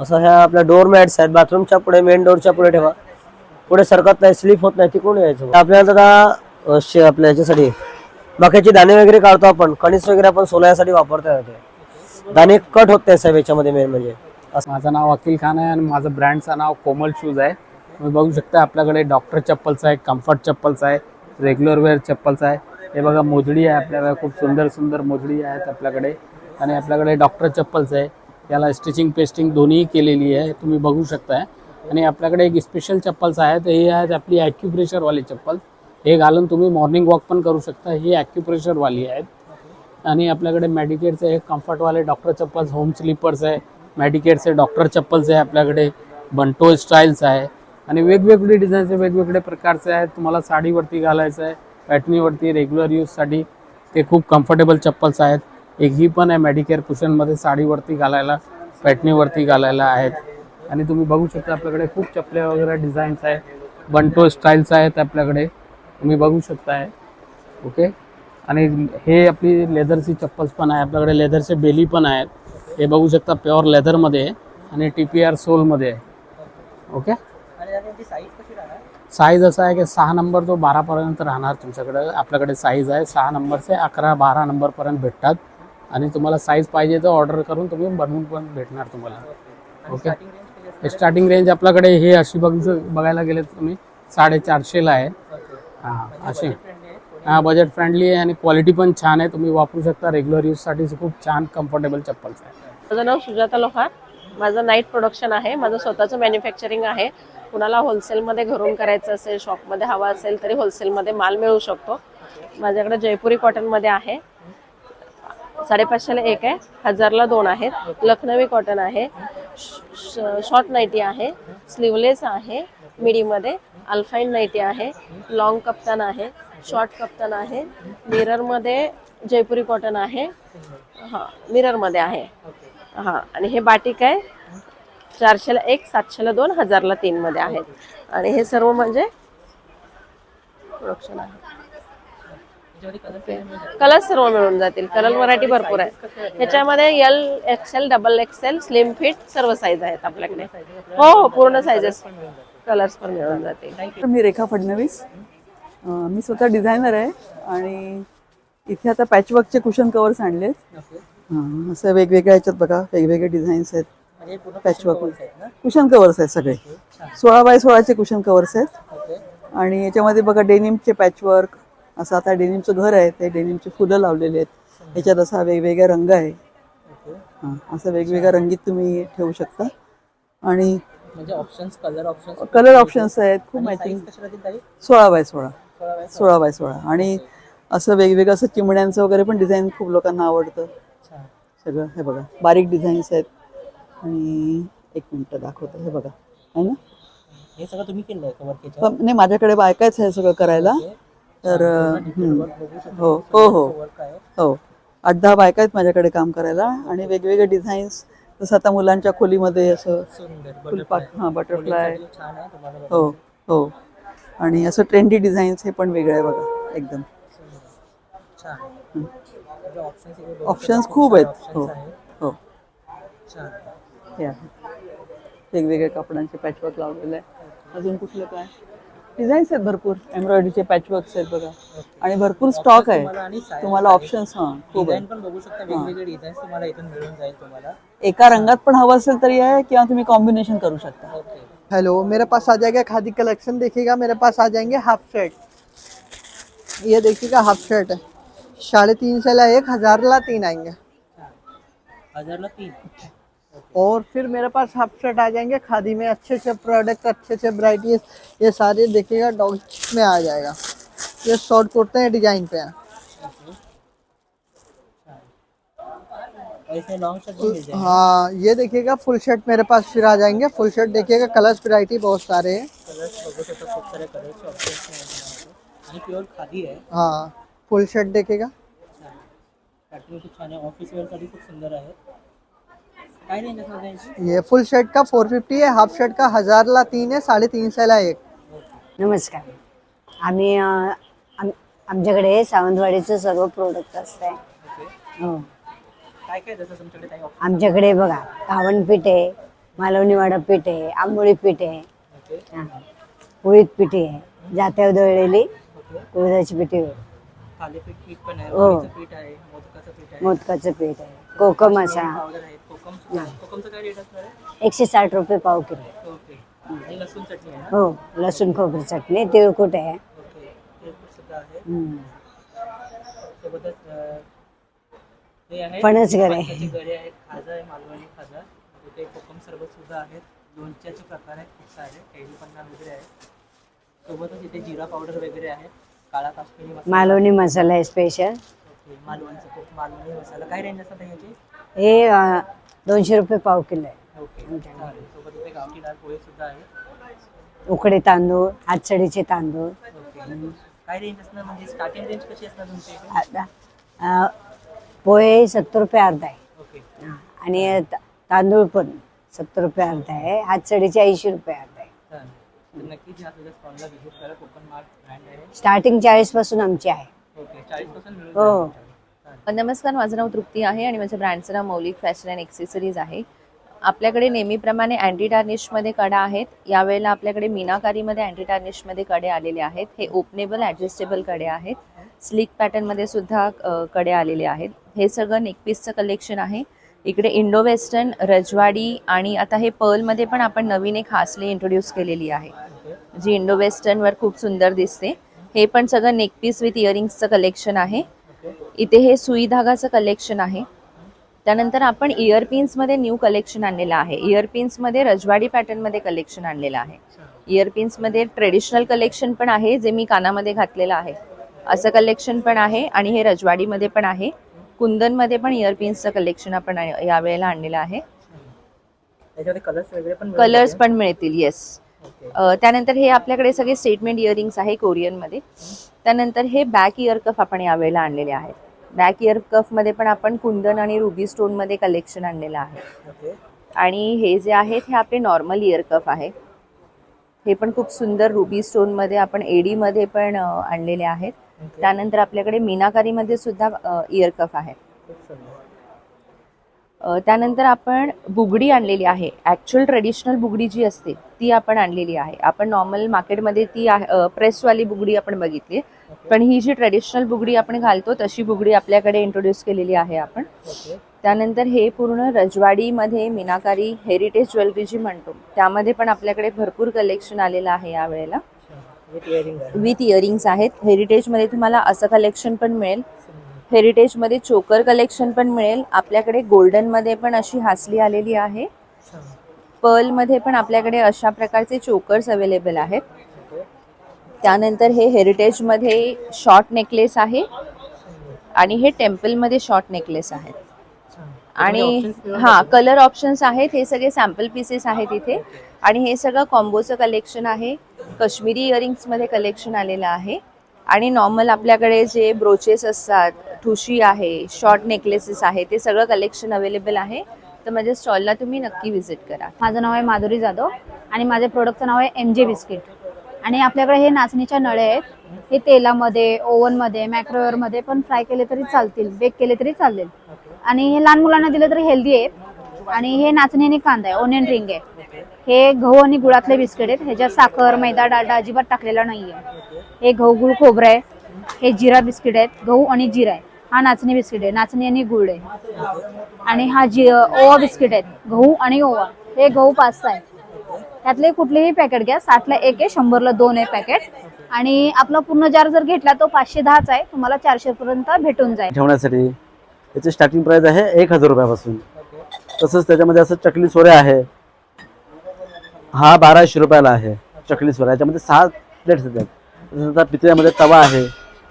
असं ह्या आपल्या डोअर मॅट्स आहेत. बाथरूमच्या पुढे मेन डोअरच्या पुढे ठेवा. पुढे सरकत नाही, स्लिप होत नाही, तिकडून यायचं. आपल्याला दादा आपल्या ह्याच्यासाठी मक्याचे दाणे वगैरे काढतो आपण, कणीस वगैरे आपण सोलायसाठी वापरता येते. दाणे कट होत नाही साहेब याच्यामध्ये मेन म्हणजे. माझं नाव अकील खान आहे आणि माझं ब्रँडचं नाव कोमल शूज आहे. तुम्ही बघू शकता आपल्याकडे डॉक्टर चप्पल्स आहे, कम्फर्ट चप्पल्स आहे, रेग्युलर वेअर चप्पल्स आहे. हे बघा मोजडी आहे आपल्याकडे, खूप सुंदर सुंदर मोजडी आहेत आपल्याकडे. आणि आपल्याकडे डॉक्टर चप्पल्स आहे, याला स्टिचिंग पेस्टिंग दोन्ही केलेली आहे तुम्ही बघू शकताय. आणि आपल्याकडे एक स्पेशल चप्पल्स आहेत, हे आहेत आपली ॲक्युप्रेशरवाली चप्पल. हे घालून तुम्ही मॉर्निंग वॉक पण करू शकता. ही ॲक्युप्रेशरवाली आहेत. आणि आपल्याकडे मेडिकेटचे हे कम्फर्टवाले डॉक्टर चप्पल्स, होम स्लीपर्स आहे, मेडिकेटचे डॉक्टर चप्पल्स आहे आपल्याकडे, बंटो स्टाईल्स आहे. आणि वेगवेगळे डिझाईनचे वेगवेगळे प्रकारचे आहेत. तुम्हाला साडीवरती घालायचं आहे, पॅटर्नीवरती रेग्युलर यूजसाठी ते खूप कम्फर्टेबल चप्पल्स आहेत. एक ही पण आहे मेडिकेअर कुशनमध्ये, साडीवरती घालायला, पॅटर्नीवरती घालायला आहेत. आणि तुम्ही बघू शकता आपल्याकडे खूप चपल्या वगैरे डिझाईन्स आहेत, बंटो स्टाईल्स आहेत आपल्याकडे तुम्ही बघू शकताय. ओके. आणि हे आपली लेदरची चप्पल्स पण आहे आपल्याकडे, लेदरचे बेली पण आहेत. हे बघू शकता प्युअर लेदरमध्ये आणि TPR सोलमध्ये आहे. ओके. साईज असा आहे की 6 नंबर तो 12पर्यंत राहणार तुमच्याकडे. आपल्याकडे साईज आहे 6 नंबरचे 11-12 नंबरपर्यंत भेटतात आणि तुम्हाला साईज पाहिजे तर ऑर्डर करून तुम्ही बनवून पण भेटणार तुम्हाला. ओके, स्टार्टिंग रेंज आपल्याकडे हे अशी बघायला गेले तर तुम्ही 450ला आहे. हां असे हां, बजेट फ्रेंडली आहे आणि क्वालिटी पण छान आहे. तुम्ही वापरू शकता रेग्युलर यूजसाठी. खूप छान कम्फर्टेबल चप्पल्स आहे. माझं नाव सुजाता लोहार. माझं नाईट प्रोडक्शन आहे. माझं स्वतःचं मॅन्युफॅक्चरिंग आहे. कुणाला होलसेलमध्ये घरून करायचं असेल, शॉपमध्ये हवा असेल तरी होलसेलमध्ये माल मिळू शकतो. माझ्याकडे जयपुरी कॉटनमध्ये आहे. 550ला एक आहे, 1000ला 2 आहेत. लखनवी कॉटन आहे, शॉर्ट नाईटी आहे, स्लीवलेस आहे, मिडीमध्ये अल्फाईन नाईटी आहे, लॉंग कप्तान आहे, शॉर्ट कप्तान आहे, मिररमध्ये जयपुरी कॉटन आहे. हां, मिररमध्ये आहे. हां, आणि हे बाटिक आहे. 400ला 1, 700ला 2, 1000ला 3 मध्ये आहेत. आणि हे सर्व म्हणजे प्रोडक्शन आहे. कलर सर्व मिळून जातील. कलर व्हरायटी भरपूर आहे. ह्याच्यामध्ये L, XL, double XL, slim fit सर्व साईज आहेत आपल्याकडे. हो हो, पूर्ण साईजेस कलर्स पण मिळून जातील. मी रेखा फडणवीस. मी स्वतः डिझायनर आहे आणि इथे आता पॅचवर्कचे कुशन कवर्स आणलेत. हां, असं वेगवेगळ्या ह्याच्यात बघा वेगवेगळे डिझाईन्स आहेत. पॅचवर्क कुशन कवर्स आहेत सगळे. 16x16चे कुशन कवर्स आहेत. आणि याच्यामध्ये बघा डेनिमचे पॅचवर्क. असं आता डेनिमचं घर आहे, ते डेनिमचे फुलं लावलेले आहेत. ह्याच्यात असा वेगवेगळ्या रंग आहे. हां, असं वेगवेगळ्या रंगीत तुम्ही ठेवू शकता. आणि कलर ऑप्शन्स आहेत खूप मॅचिंग. 16x16 16x16 आणि असं वेगवेगळं असं चिमण्यांचं वगैरे पण डिझाईन खूप लोकांना आवडतं सगळं. हे बघा बारीक डिझाईन्स आहेत. आणि एक मिनटं दाखवतो. हे बघा आहे ना, हे सगळं तुम्ही केलं आहे कव्हर केलं? पण नाही, माझ्याकडे बायकाच आहे सगळं करायला. तर हो हो हो हो 8-10 बायका आहेत माझ्याकडे काम करायला. आणि वेगवेगळे डिझाईन्स जसं आता मुलांच्या खोलीमध्ये असं फुलपाख, हां बटरफ्लाय. हो हो, आणि असं ट्रेंडी डिझाईन्स हे पण वेगळं आहे बघा एकदम. ऑप्शन्स खूप आहेत. हो हो, हे आहे वेगवेगळ्या कपड्यांचे पॅचवर्क लावलेलं आहे. अजून कुठलं काय डिझाईन्स आहेत भरपूर. एम्ब्रॉयडरीचे पॅचवर्क्स आहेत बघा. आणि भरपूर स्टॉक आहे तुम्हाला. ऑप्शन्स हां खूप आहे. एका रंगात पण हवं असेल तरी आहे किंवा तुम्ही कॉम्बिनेशन करू शकता. हेलो, मेरे पास आ जाएगा खादी कलेक्शन. देखिएगा मेरे पास आ जाएंगे हाफ शर्ट. ये देखिएगा हाफ शर्ट है. 350ला 1, 1000ला 3 आएंगे. 1000ला 3. और फिर मेरे पास हाफ शर्ट आ जाएंगे खादी में. अच्छे अच्छे प्रोडक्ट, अच्छे अच्छे वराइटीज. ये सारे देखिएगा डॉग में आ जाएगा. ये शॉर्ट कुर्ते हैं, डिजाइन पे हैं. ऐसे लॉन्ग शर्ट भी मिल जाएंगे. हाँ, ये देखिएगा फुल शर्ट मेरे पास फिर आ जाएंगे. फुल शर्ट देखिएगा, कलर्स वैरायटी बहुत सारे हैं. कलर्स बघू शकता, खूप सारे कलर्सचे ऑप्शन्स आहेत आणि प्युअर खादी आहे. हाँ, फुल शर्ट देखिएगा. पॅटर्न खूप छान आहे. ऑफिस वेअरसाठी खूप सुंदर आहे. काय रेंज असणार त्यांची? ये फुल शर्ट का 450 है. हाफ शर्ट का 1000ला 3 है, 350ला 1. नमस्कार. आम्ही आमच्याकडे सावंतवाडीचं सर्व प्रोडक्ट असतं आहे. हो, काय काय जसं तुमच्याकडे काही ऑप्शन? आमच्याकडे बघा गावण पीठ आहे, मालवणीवाडा पीठ आहे, आंबोळी पीठ आहे, उडीद पिठी आहे, जात्यावर दळलेली उडदाची पिठी आहे, थालीपीठ पीठ पण आहे, हो. उडीदचं पीठ आहे, मोदकाचं पीठ आहे, मोदकाचं पीठ आहे, कोकम असा पावडर आहे, कोकमचं काय रेट असणार आहे? 160 रुपये पाव किलो. ओके. आणि लसूण चटणी आहे ना? हो, लसूण खोबरी चटणी, तिळकुट आहे. ओके. तिळकुट सुद्धा आहे. हम्म. सोबतच हे आहे फणस गरे. फणसाचे गरे आहेत, खाजा आहे, मालवणी खाजा. तिथे कोकम सरबत सुद्धा आहेत. लोणच्याचे प्रकार आहेत खूप सारे, कैरी पन्ना वगैरे आहे. सोबतच इथे जिरा पावडर वगैरे आहे, काळा काश्मीरी मसाला, मालवणी मसाला आहे स्पेशल. ओके. मालवणी मसाला काय रेंज असतात याची? हे 200 रुपये पाव किलो आहे. ओके, चालेल. सोबत इथे गावठी डाळ पोहे सुद्धा आहे. उकडे तांदूळ, हातसडीचे तांदूळ. ओके. काय रेंज असणार, म्हणजे स्टार्टिंग रेंज कशी असणार तुमच्या इथे? आता पोहे 70 रुपये अर्धा आहे. ओके. आणि तांदूळ पण 70 रुपये अर्धा आहे. हातसडीचे 80 रुपये अर्धा आहे. चालेल. तर नक्कीच या तुझ्या स्टॉलला व्हिजिट करा. कोकण मार्ट ब्रँड आहे. स्टार्टिंग 40 पासून आमची आहे. ओके, 40% मिळून हो. जाईल. नमस्कार, माझं नाव तृप्ती आहे आणि माझ्या ब्रँडचं नाव मौलिक फॅशन अँड एक्सेसरीज आहे. आपल्याकडे नेहमीप्रमाणे अँटी टार्निशमध्ये कडा आहेत. यावेळेला आपल्याकडे मीनाकारीमध्ये अँटी टार्निशमध्ये कडे आलेले आहेत. हे ओपनेबल ॲडजस्टेबल कडे आहेत. स्लिक पॅटर्नमध्ये सुद्धा कडे आलेले आहेत. हे सगळं नेकपीसचं कलेक्शन आहे. इकडे इंडो वेस्टर्न, रजवाडी आणि आता हे पर्लमध्ये पण आपण नवीन एक हासली इंट्रोड्यूस केलेली आहे, जी इंडो वेस्टर्नवर खूप सुंदर दिसते. हे पण सगळं नेकपीस विथ इयरिंग्सचं कलेक्शन आहे. इथे हे सुई धागाचं कलेक्शन आहे. त्यानंतर आपण इयरपिन्समध्ये न्यू कलेक्शन आणलेलं आहे. इयरपिन्समध्ये रजवाडी पॅटर्नमध्ये कलेक्शन आणलेलं आहे. इयरपिन्समध्ये ट्रेडिशनल कलेक्शन पण आहे, जे मी कानामध्ये घातलेलं आहे असं कलेक्शन पण आहे, आणि हे रजवाडीमध्ये पण आहे. कुंदनमध्ये पण इयरपिन्सचं कलेक्शन आपण यावेळेला आणलेलं आहे. कलर्स पण मिळतील. येस. त्यानंतर हे आपल्याकडे सगळे स्टेटमेंट इयरिंग्स आहे कोरियनमध्ये. त्यानंतर हे बॅक इयर कफ आपण यावेळेला आणलेले आहेत. बॅक इयर कफमध्ये पण आपण कुंदन आणि रुबी स्टोनमध्ये कलेक्शन आणलेलं आहे. आणि हे जे आहेत हे आपले नॉर्मल इयर कफ आहे. हे पण खूप सुंदर रुबी स्टोनमध्ये आपण एडीमध्ये पण आणलेले आहेत. त्यानंतर आपल्याकडे मीनाकारीमध्ये सुद्धा इयर कफ आहे. त्यानंतर आपण बुगडी आणलेली आहे. ॲक्च्युअल ट्रेडिशनल बुगडी जी असते ती आपण आणलेली आहे. आपण नॉर्मल मार्केटमध्ये ती प्रेसवाली बुगडी आपण बघितली, पण ही जी ट्रेडिशनल बुगडी आपण घालतो तशी बुगडी आपल्याकडे इंट्रोड्यूस केलेली आहे आपण. त्यानंतर हे पूर्ण रजवाडीमध्ये मीनाकारी हेरिटेज ज्वेलरी जी म्हणतो त्यामध्ये पण आपल्याकडे भरपूर कलेक्शन आलेलं आहे यावेळेला. विथ इयरिंग्स आहेत. हेरिटेजमध्ये तुम्हाला असं कलेक्शन पण मिळेल. हेरिटेजमध्ये चोकर कलेक्शन पण मिळेल. आपल्याकडे गोल्डनमध्ये पण अशी हासली आलेली आहे. पर्लमध्ये पण आपल्याकडे अशा प्रकारचे चोकर्स अवेलेबल आहेत. त्यानंतर हे हेरिटेजमध्ये शॉर्ट नेकलेस आहे आणि हे टेम्पलमध्ये शॉर्ट नेकलेस आहेत. आणि हां, कलर ऑप्शन्स आहेत. हे सगळे सॅम्पल पीसेस आहेत इथे. आणि हे सगळं कॉम्बोचं कलेक्शन आहे. काश्मीरी इयरिंग्समध्ये कलेक्शन आलेलं आहे. आणि नॉर्मल आपल्याकडे जे ब्रोचेस असतात, ठुशी आहे, शॉर्ट नेकलेसेस आहे, ते सगळं कलेक्शन अवेलेबल आहे. तर माझ्या स्टॉलला तुम्ही नक्की व्हिजिट करा. माझं नाव आहे माधुरी जाधव आणि माझ्या प्रोडक्टचं नाव आहे MJ बिस्किट. आणि आपल्याकडे हे नाचणीच्या नळे आहेत. हे तेलामध्ये, ओव्हनमध्ये, मायक्रोवेव्हमध्ये पण फ्राय केले तरी चालतील, बेक केले तरी चालेल. आणि हे लहान मुलांना दिले तरी हेल्दी आहेत. आणि हे नाचणी आणि कांदा आहे, ओनियन रिंग आहे. हे गहू आणि गुळातले बिस्किट आहेत. ह्याच्यात साखर, मैदा, डालडा अजिबात टाकलेला नाही आहे. हे गहू गुळ खोबरं आहे. हे जिरा बिस्किट आहेत, गहू आणि जिरा आहे. हा नाचणी बिस्किट आहे, नाचणी आणि गुळ आहे. आणि हा ओवा बिस्किट आहेत, गहू आणि ओवा. हे गहू 5 आहे. त्यातले कुठलेही पॅकेट घ्या. 60ला 1 आहे, 100ला 2 आहे पॅकेट. आणि आपला पूर्ण जार जर घेतला तो 510चा आहे. तुम्हाला 400 पर्यंत भेटून जाईल. ठेवण्यासाठी याची स्टार्टिंग प्राइस आहे 1000 रुपयापासून. तसंच त्याच्यामध्ये असं चकली सोऱ्या आहे, हा 1200 रुपयाला आहे चकली सोऱ्या. याच्यामध्ये 6 प्लेट्स येतात. तसंच पितळ्यामध्ये तवा आहे,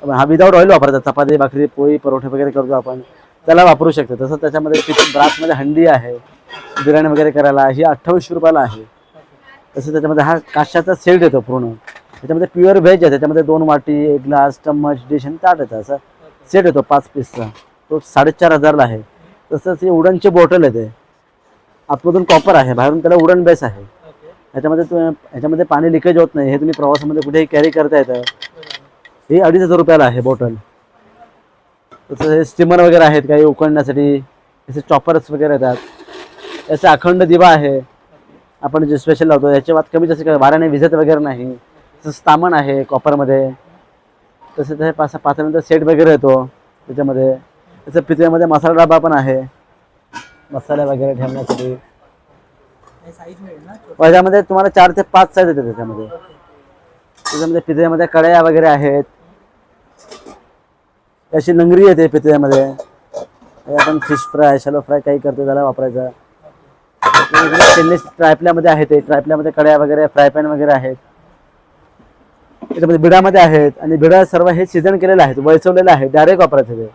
हा विदाऊट ऑइल वापरतात. चपाती, भाकरी, पोळी, परोठे वगैरे करतो आपण, त्याला वापरू शकतो. तसंच त्याच्यामध्ये ब्रासमध्ये हंडी आहे, बिर्याणी वगैरे करायला, ही 2800 रुपयाला आहे. तसंच त्याच्यामध्ये हा काशाचा सेट येतो पूर्ण. त्याच्यामध्ये प्युअर व्हेज आहे. त्याच्यामध्ये 2 वाटी, 1 ग्लास, चम्मच, डिश आणि ताट येतं. असं सेट येतो 5 पीसचा, तो 4500ला आहे. तसंच हे वुडनची बॉटल येते, आतमधून कॉपर आहे, बाहेरून त्याला वुडन बेस आहे. ह्याच्यामध्ये पाणी लिकेज होत नाही. हे तुम्ही प्रवासामध्ये कुठेही कॅरी करता येतं. हे 2500 रुपयाला आहे बॉटल. तसं हे स्टीमर वगैरे आहेत काही उकळण्यासाठी. याचे चॉपर्स वगैरे येतात. याचा अखंड दिवा आहे, आपण जे स्पेशल लावतो. याच्या वात कमी जास्त वाऱ्याने विझत वगैरे नाही. तसंच तामण आहे कॉपरमध्ये. तसं ते पात्रानंतर सेट वगैरे येतो त्याच्यामध्ये. त्याचं पितळ्यामध्ये मसाला डबा पण आहे, मसाले वगैरे ठेवण्यासाठी. याच्यामध्ये तुम्हाला 4 ते 5 साईज येते. त्याच्यामध्ये पितळ्यामध्ये कढया वगैरे आहेत. अशी नंगरी येते पितळ्यामध्ये. आपण फिश फ्राय, शॅलो फ्राय काही करतो त्याला वापरायचं. स्टेनलेस ट्रायप्ल्यामध्ये आहे, ते ट्रायप्ल्यामध्ये कढया वगैरे, फ्राय पॅन वगैरे आहेत. त्याच्यामध्ये बिडामध्ये आहेत. आणि बिडा सर्व हे सीझन केलेले आहेत, वळसवलेले आहेत, डायरेक्ट वापरायचं. ते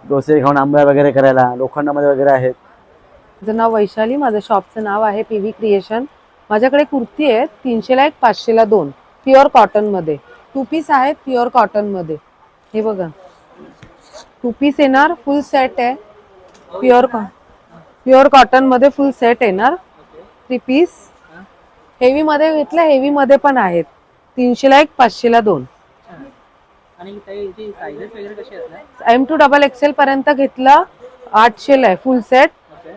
डोसे खाऊन आंबा वगैरे करायला लोखंडामध्ये वगैरे आहेत. माझं नाव वैशाली, माझं शॉपचं नाव आहे PV क्रिएशन. माझ्याकडे कुर्ती आहेत 300ला 1, 500ला 2, प्युअर कॉटनमध्ये. 2 पीस आहेत प्युअर कॉटनमध्ये. हे बघा 2 पीस येणार, फुल सेट आहे. प्युअर कॉटनमध्ये फुल सेट येणार. 3 पीस हेवीमध्ये घेतलं, हेवीमध्ये पण आहेत. 300ला 1, 500ला 2. आणि साईजेस वगैरे कशी असणार? M to XXL पर्यंत घेतला 800ला आहे फुल सेट.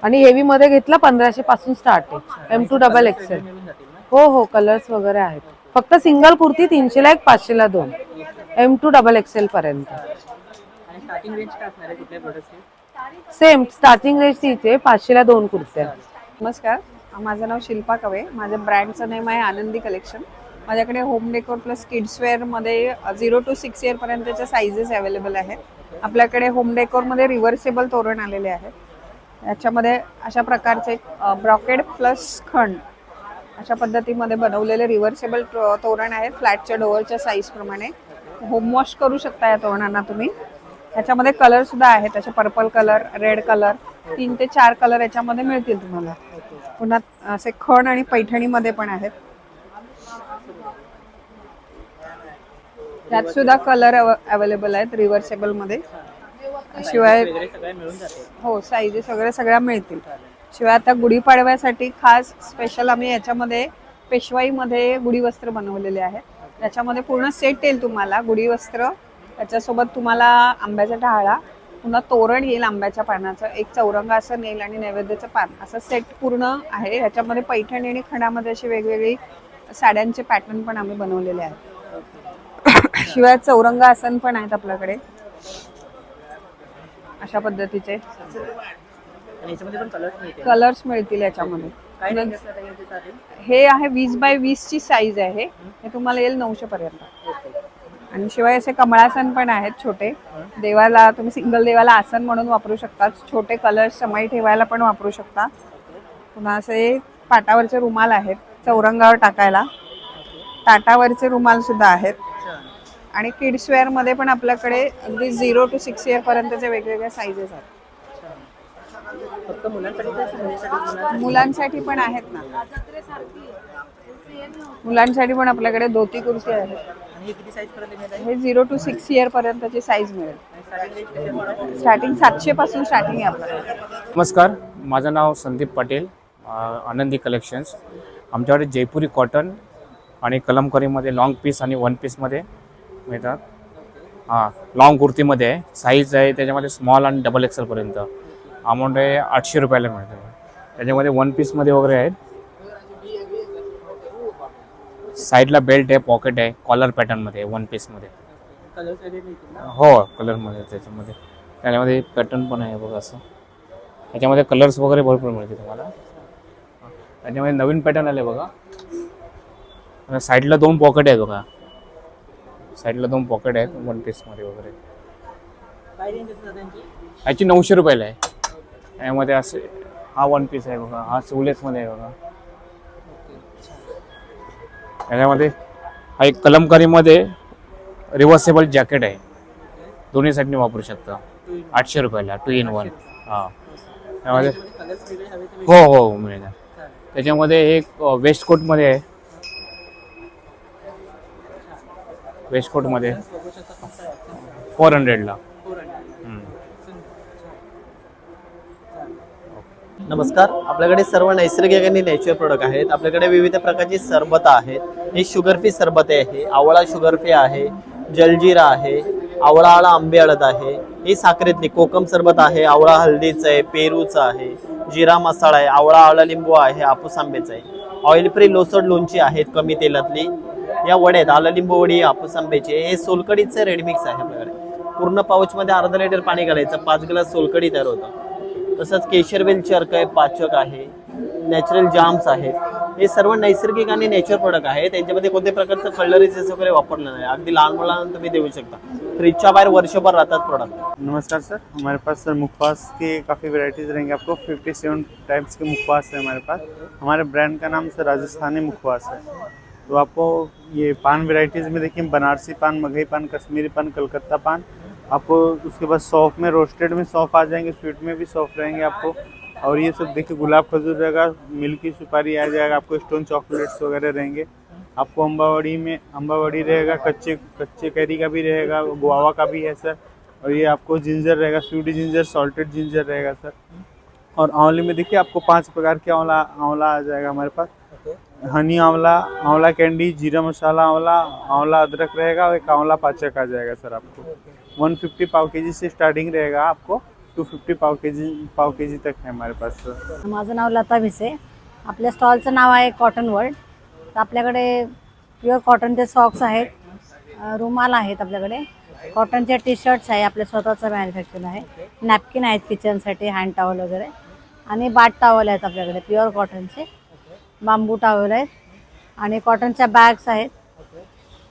आणि हेवी मध्ये घेतला 1500 पासून स्टार्ट आहे. M2 XXL. हो हो, कलर्स वगैरे आहेत. फक्त सिंगल कुर्ती 300 ला 1, 500 ला 2. M2 XXL पर्यंत. आणि स्टार्टिंग रेंज काय असणार आहे कुठल्या प्रोडक्टची? सेम स्टार्टिंग रेंज तीच आहे, 500 ला 2 कुर्त्या. नमस्कार, माझं नाव शिल्पा कवे. माझ्या ब्रँडचं नेम आहे आनंदी कलेक्शन. माझ्याकडे होम डेकोर प्लस किड्सवेअरमध्ये 0 to 6 इयर पर्यंतच्या साईजेस अवेलेबल आहेत. आपल्याकडे होम डेकोरमध्ये रिव्हर्सेबल तोरण आलेले आहेत. याच्यामध्ये अशा प्रकारचे ब्रॉकेड प्लस खंड अशा पद्धतीमध्ये बनवलेले रिव्हर्सेबल तोरण आहेत. फ्लॅटच्या डोअरच्या साईजप्रमाणे होम वॉश करू शकता या तोरणांना तुम्ही. याच्यामध्ये कलर सुद्धा आहेत, असे पर्पल कलर, रेड कलर, 3 ते 4 कलर याच्यामध्ये मिळतील तुम्हाला. पुन्हा असे खण आणि पैठणीमध्ये पण आहेत. त्यात सुद्धा कलर अवेलेबल आहेत रिव्हर्सेबल मध्ये. शिवाय हो, साईजेस वगैरे सगळ्या मिळतील. शिवाय आता गुढीपाडव्यासाठी खास स्पेशल आम्ही याच्यामध्ये पेशवाईमध्ये गुढी वस्त्र बनवलेले आहेत. त्याच्यामध्ये पूर्ण सेट येईल तुम्हाला. गुढी वस्त्र, त्याच्यासोबत तुम्हाला आंब्याचा टहाळा, पुन्हा तोरण येईल आंब्याच्या पानाचं, एक चौरंगासन येईल आणि नैवेद्याचं पान, असं सेट पूर्ण आहे. ह्याच्यामध्ये पैठणी आणि खणामध्ये अशी वेगवेगळी साड्यांचे पॅटर्न पण आम्ही बनवलेले आहेत. शिवाय चौरंगासन पण आहेत आपल्याकडे अशा पद्धतीचे. कलर्स मिळतील याच्यामध्ये. हे आहे 20 बाय 20 ची साईज आहे. हे तुम्हाला येईल 900 पर्यंत. आणि शिवाय असे कमळासन पण आहेत छोटे. देवाला तुम्ही सिंगल देवाला आसन म्हणून वापरू शकता. छोटे कलर्स समाई ठेवायला पण वापरू शकता. पुन्हा असे पाटावरचे रुमाल आहेत चौरंगावर टाकायला. ताटावरचे रुमाल सुद्धा आहेत. आणि किड्सवेअर मध्ये पण आपल्याकडे अगदी 0 to 6 इयर पर्यंतचे वेगवेगळ्या साईजेस आहेत. फक्त मुलांसाठी मुलांसाठी पण आहेत ना. मुलांसाठी पण आपल्याकडे धोती कुर्ती आहेत. आणि किती साईज पर्यंत मिळेल? हे 0 to 6 इयर पर्यंतची साईज मिळेल. स्टार्टिंग 700 पासून स्टार्टिंग आहे आपल्याकडे. नमस्कार, माझं नाव संदीप पाटील, आनंदी कलेक्शन्स. आमच्याकडे जयपुरी कॉटन आणि कलमकारीमध्ये लॉंग पीस आणि 1 पीसमध्ये मिळतात. हां, लॉंग कुर्तीमध्ये आहे. साईज आहे त्याच्यामध्ये स्मॉल आणि डबल XL पर्यंत. अमाऊंट आहे 800 रुपयाला मिळतं. त्याच्यामध्ये 1 पीसमध्ये वगैरे आहेत. साईडला बेल्ट आहे, पॉकेट आहे, कॉलर पॅटर्नमध्ये 1 पीसमध्ये. हो, कलरमध्ये त्याच्यामध्ये पॅटर्न पण आहे बघा असं. त्याच्यामध्ये कलर्स वगैरे भरपूर मिळते तुम्हाला. त्याच्यामध्ये नवीन पॅटर्न आले बघा. साईडला 2 पॉकेट आहेत बघा. साईडला 2 पॉकेट आहेत 1 पीसमध्ये वगैरे. याची 900 रुपयाला आहे. यामध्ये असे हा 1 पीस आहे बघा. हा सिवलेसमध्ये आहे बघा. याच्यामध्ये हा एक कलमकारीमध्ये रिव्हर्सेबल जॅकेट आहे. दोन्ही साईडने वापरू शकता. 800 रुपयाला 2 in 1. हां, त्यामध्ये हो हो मिळेल. त्याच्यामध्ये एक वेस्ट कोटमध्ये आहे. वेस्ट कोटमध्ये 400ला. नमस्कार, आपल्याकडे सर्व नैसर्गिक आणि नॅचरल प्रोडक्ट आहेत. आपल्याकडे विविध प्रकारची सरबत आहेत. ही शुगर फ्री सरबत आहे, आवळा शुगर फ्री आहे, जलजीरा आहे, आवळा आंबे हळद आहे, ही साखरेतली कोकम सरबत आहे, आवळा हळदीचं आहे, पेरूचं आहे, जिरा मसाला आहे, आवळा आळा लिंबू आहे, हापूस आंब्याचं आहे. ऑइल फ्री लोसड लोणची आहेत कमी तेलातली. या वड्यात आला लिंबू वडी, हापूस आंब्याचे. हे सोलकडीचं रेडमिक्स आहे आपल्याकडे. पूर्ण पाऊचमध्ये अर्धा लिटर पाणी घालायचं, 5 ग्लास सोलकडी तयार होतं. तसंच केशरवेल चर्क आहे, पाचक आहे, नॅचरल जाम्स आहेत. हे सर्व नैसर्गिक आणि नॅचरल प्रोडक्ट आहेत. त्यांच्यामध्ये कोणत्याही प्रकारचं कलरीज वगैरे वापरलं नाही. अगदी लहान मुलांना तुम्ही देऊ शकता. फ्रीजच्या बाहेर वर्षभर राहतात प्रोडक्ट. नमस्कार सर, हमारे पास सर मुखवास की काफ़ी वैरायटीज़ रहेंगे आपको. 57 टाइप्स के मुखवास है हमारे पास. हमारे ब्रांड का नाम सर राजस्थानी मुखवास है. तो आपको ये पान वैरायटीज़ में देखिए बनारसी पान, मगही पान, कश्मीरी पान, कलकत्ता पान. आपको उसके बाद सौंफ में, रोस्टेड में सौंफ आ जाएंगे, स्वीट में भी सौंफ रहेंगे आपको. और ये सब देखिए गुलाब खजूर रहेगा, मिल्की सुपारी आ जाएगा आपको, स्टोन चॉकलेट्स वगैरह रहेंगे आपको. अम्बावड़ी में अम्बावड़ी रहेगा, कच्चे कैरी का भी रहेगा, गुआवा का भी है सर. और ये आपको जिंजर रहेगा, स्वीट जिंजर, सॉल्टेड जिंजर रहेगा सर. और आंवले में देखिए आपको 5 प्रकार के आंवला आ जाएगा हमारे पास. हनी आंवला, आंवला कैंडी, जीरा मसाला आंवला, आंवला अदरक रहेगा और एक आंवला पाचक आ जाएगा सर आपको. 150 पाव केजी से स्टार्टिंग रहेगा आपको. 250 पाव के जी तक है हमारे पास। माझं नाव लता भिसे, आपल्या स्टॉलचं नाव आहे कॉटन वर्ल्ड। तर आपल्याकडे प्युअर कॉटनचे सॉक्स आहेत, रुमाल आहेत, आपल्याकडे कॉटनचे टी शर्ट्स आहे, आपल्या स्वतःचं मॅन्युफॅक्चर आहे, नॅपकिन आहेत किचनसाठी, हँड टॉवल वगैरे, आणि बाट टॉवल आहेत आपल्याकडे प्युअर कॉटनचे, बांबू टॉवल आहेत, आणि कॉटनच्या बॅग्स आहेत,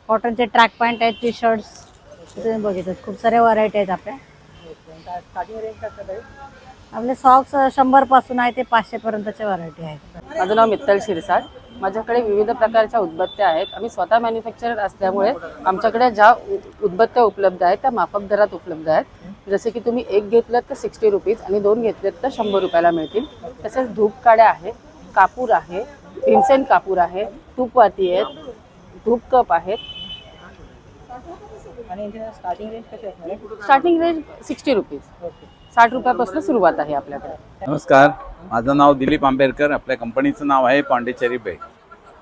कॉटनचे ट्रॅक पॅन्ट आहेत, टी शर्ट्स तुम्ही बघितलं, खूप साऱ्या व्हरायटी आहेत आपल्या। आपले सॉक्स 100 पासून आहे ते 500 पर्यंतच्या व्हरायटी आहेत। माझं नाव मित्तल शिरसाट, माझ्याकडे विविध प्रकारच्या उदबत्त्या आहेत। आम्ही स्वतः मॅन्युफॅक्चरर असल्यामुळे आमच्याकडे ज्या उदबत्त्या उपलब्ध आहेत त्या माफक दरात उपलब्ध आहेत। जसे की तुम्ही एक घेतलं तर 60 रुपीज आणि 2 घेतलेत तर 100 रुपयाला मिळतील। तसेच धूप काड्या आहेत, कापूर आहे, भीमसेन कापूर आहे, तूपवाती आहेत, धूप कप आहेत। आणि स्टार्टिंग रेंज कशी असणार आहे? स्टार्टिंग रेंज 60 रुपीज, 60 रुपयापासून सुरुवात आहे आपल्याकडे। नमस्कार, माझं नाव दिलीप आंबेडकर, आपल्या कंपनीचं नाव आहे पांडेचेरी बॅग।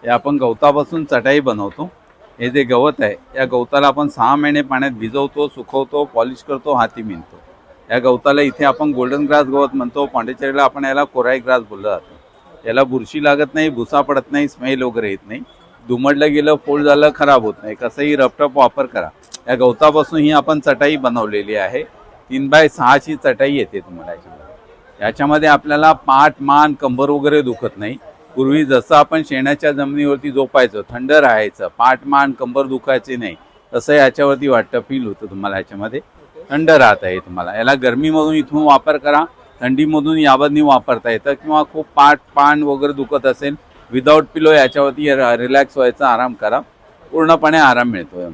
हे आपण गवतापासून चटाई बनवतो। हे जे गवत आहे या गवताला आपण 6 महिने पाण्यात भिजवतो, सुकवतो, पॉलिश करतो, हाती मिळतो। या गवताला इथे आपण गोल्डन ग्रास गवत म्हणतो, पांडेचेरीला आपण याला कोराई ग्रास बोललं जातं। याला बुरशी लागत नाही, भुसा पडत नाही, स्मेल वगैरे येत नाही, दुमडलं गेलं, फोल्ड झालं, खराब होत नाही। कसंही रपटप वापर करा। या गवतापासून ही आपण चटाई बनवलेली आहे। 3x6ची चटाई येते तुम्हाला याच्यामध्ये आपल्याला पाठ, मान, कंबर वगैरे दुखत नाही। पूर्वी जसं आपण शेणाच्या जमिनीवरती झोपायचो, थंड राहायचं, पाठ, मान, कंबर दुखायचे नाही, तसं याच्यावरती वाटतं, फील होतं तुम्हाला। याच्यामध्ये थंड राहत आहे तुम्हाला। याला गरमीमधून इथून वापर करा, थंडीमधून यावरनी वापरता येतं, किंवा खूप पाठ, पान वगैरे दुखत असेल, विदाऊट पिलो याच्यावरती रिलॅक्स व्हायचं, आराम करा, पूर्णपणे आराम मिळतो।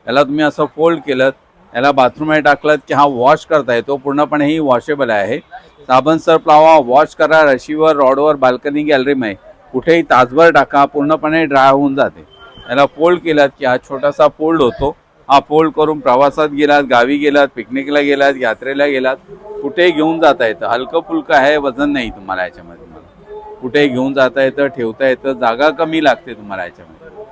याला तुम्ही असं फोल्ड केलं, याला बाथरूममध्ये टाकलं की हा वॉश करता येतो, पूर्णपणे ही वॉशेबल आहे। साबण सर्फ लावा, वॉश करा, रशीवर, रॉडवर, बाल्कनी, गॅलरीमध्ये कुठेही तासभर टाका, पूर्णपणे ड्राय होऊन जाते। याला फोल्ड केलात की हा छोटासा फोल्ड होतो। हा फोल्ड करून प्रवासात गेलात, गावी गेलात, पिकनिकला गेलात, यात्रेला गेलात, कुठेही घेऊन जाता येतं। हलकं फुलकं आहे, वजन नाही तुम्हाला याच्यामध्ये, कुठेही घेऊन जाता येतं, ठेवता येतं, जागा कमी लागते तुम्हाला याच्यामध्ये,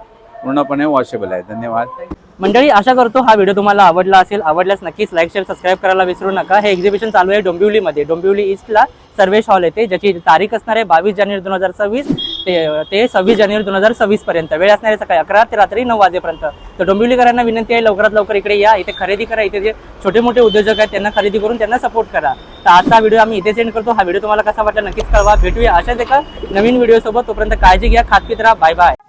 पूर्णपणे वॉशेबल आहे। धन्यवाद मंडळी, आशा करतो हा व्हिडिओ तुम्हाला आवडला असेल। आवडल्यास नक्कीच लाईक, शेअर, सबस्क्राईब करायला विसरू नका। हे एक्झिबिशन चालू आहे डोंबिवलीमध्ये, डोंबिवली ईस्टला सर्वेश हॉल येते, ज्याची तारीख असणार आहे 22 जानेवारी 2026 ते 26 जानेवारी 2026 पर्यंत। वेळ असणार आहे सकाळी 11 ते रात्री 9 वाजेपर्यंत। तर डोंबिवलीकरांना विनंती आहे, लवकरात लवकर इकडे या, इथे खरेदी करा। इथे जे छोटे मोठे उद्योजक आहेत त्यांना खरेदी करून त्यांना सपोर्ट करा। तर आजचा व्हिडिओ आम्ही इथे सेंड करतो। हा व्हिडिओ तुम्हाला कसा वाटला नक्कीच कळवा। भेटूया अशाच एका नवीन व्हिडिओ सोबत, तोपर्यंत काळजी घ्या, खात पित राहा, बाय बाय।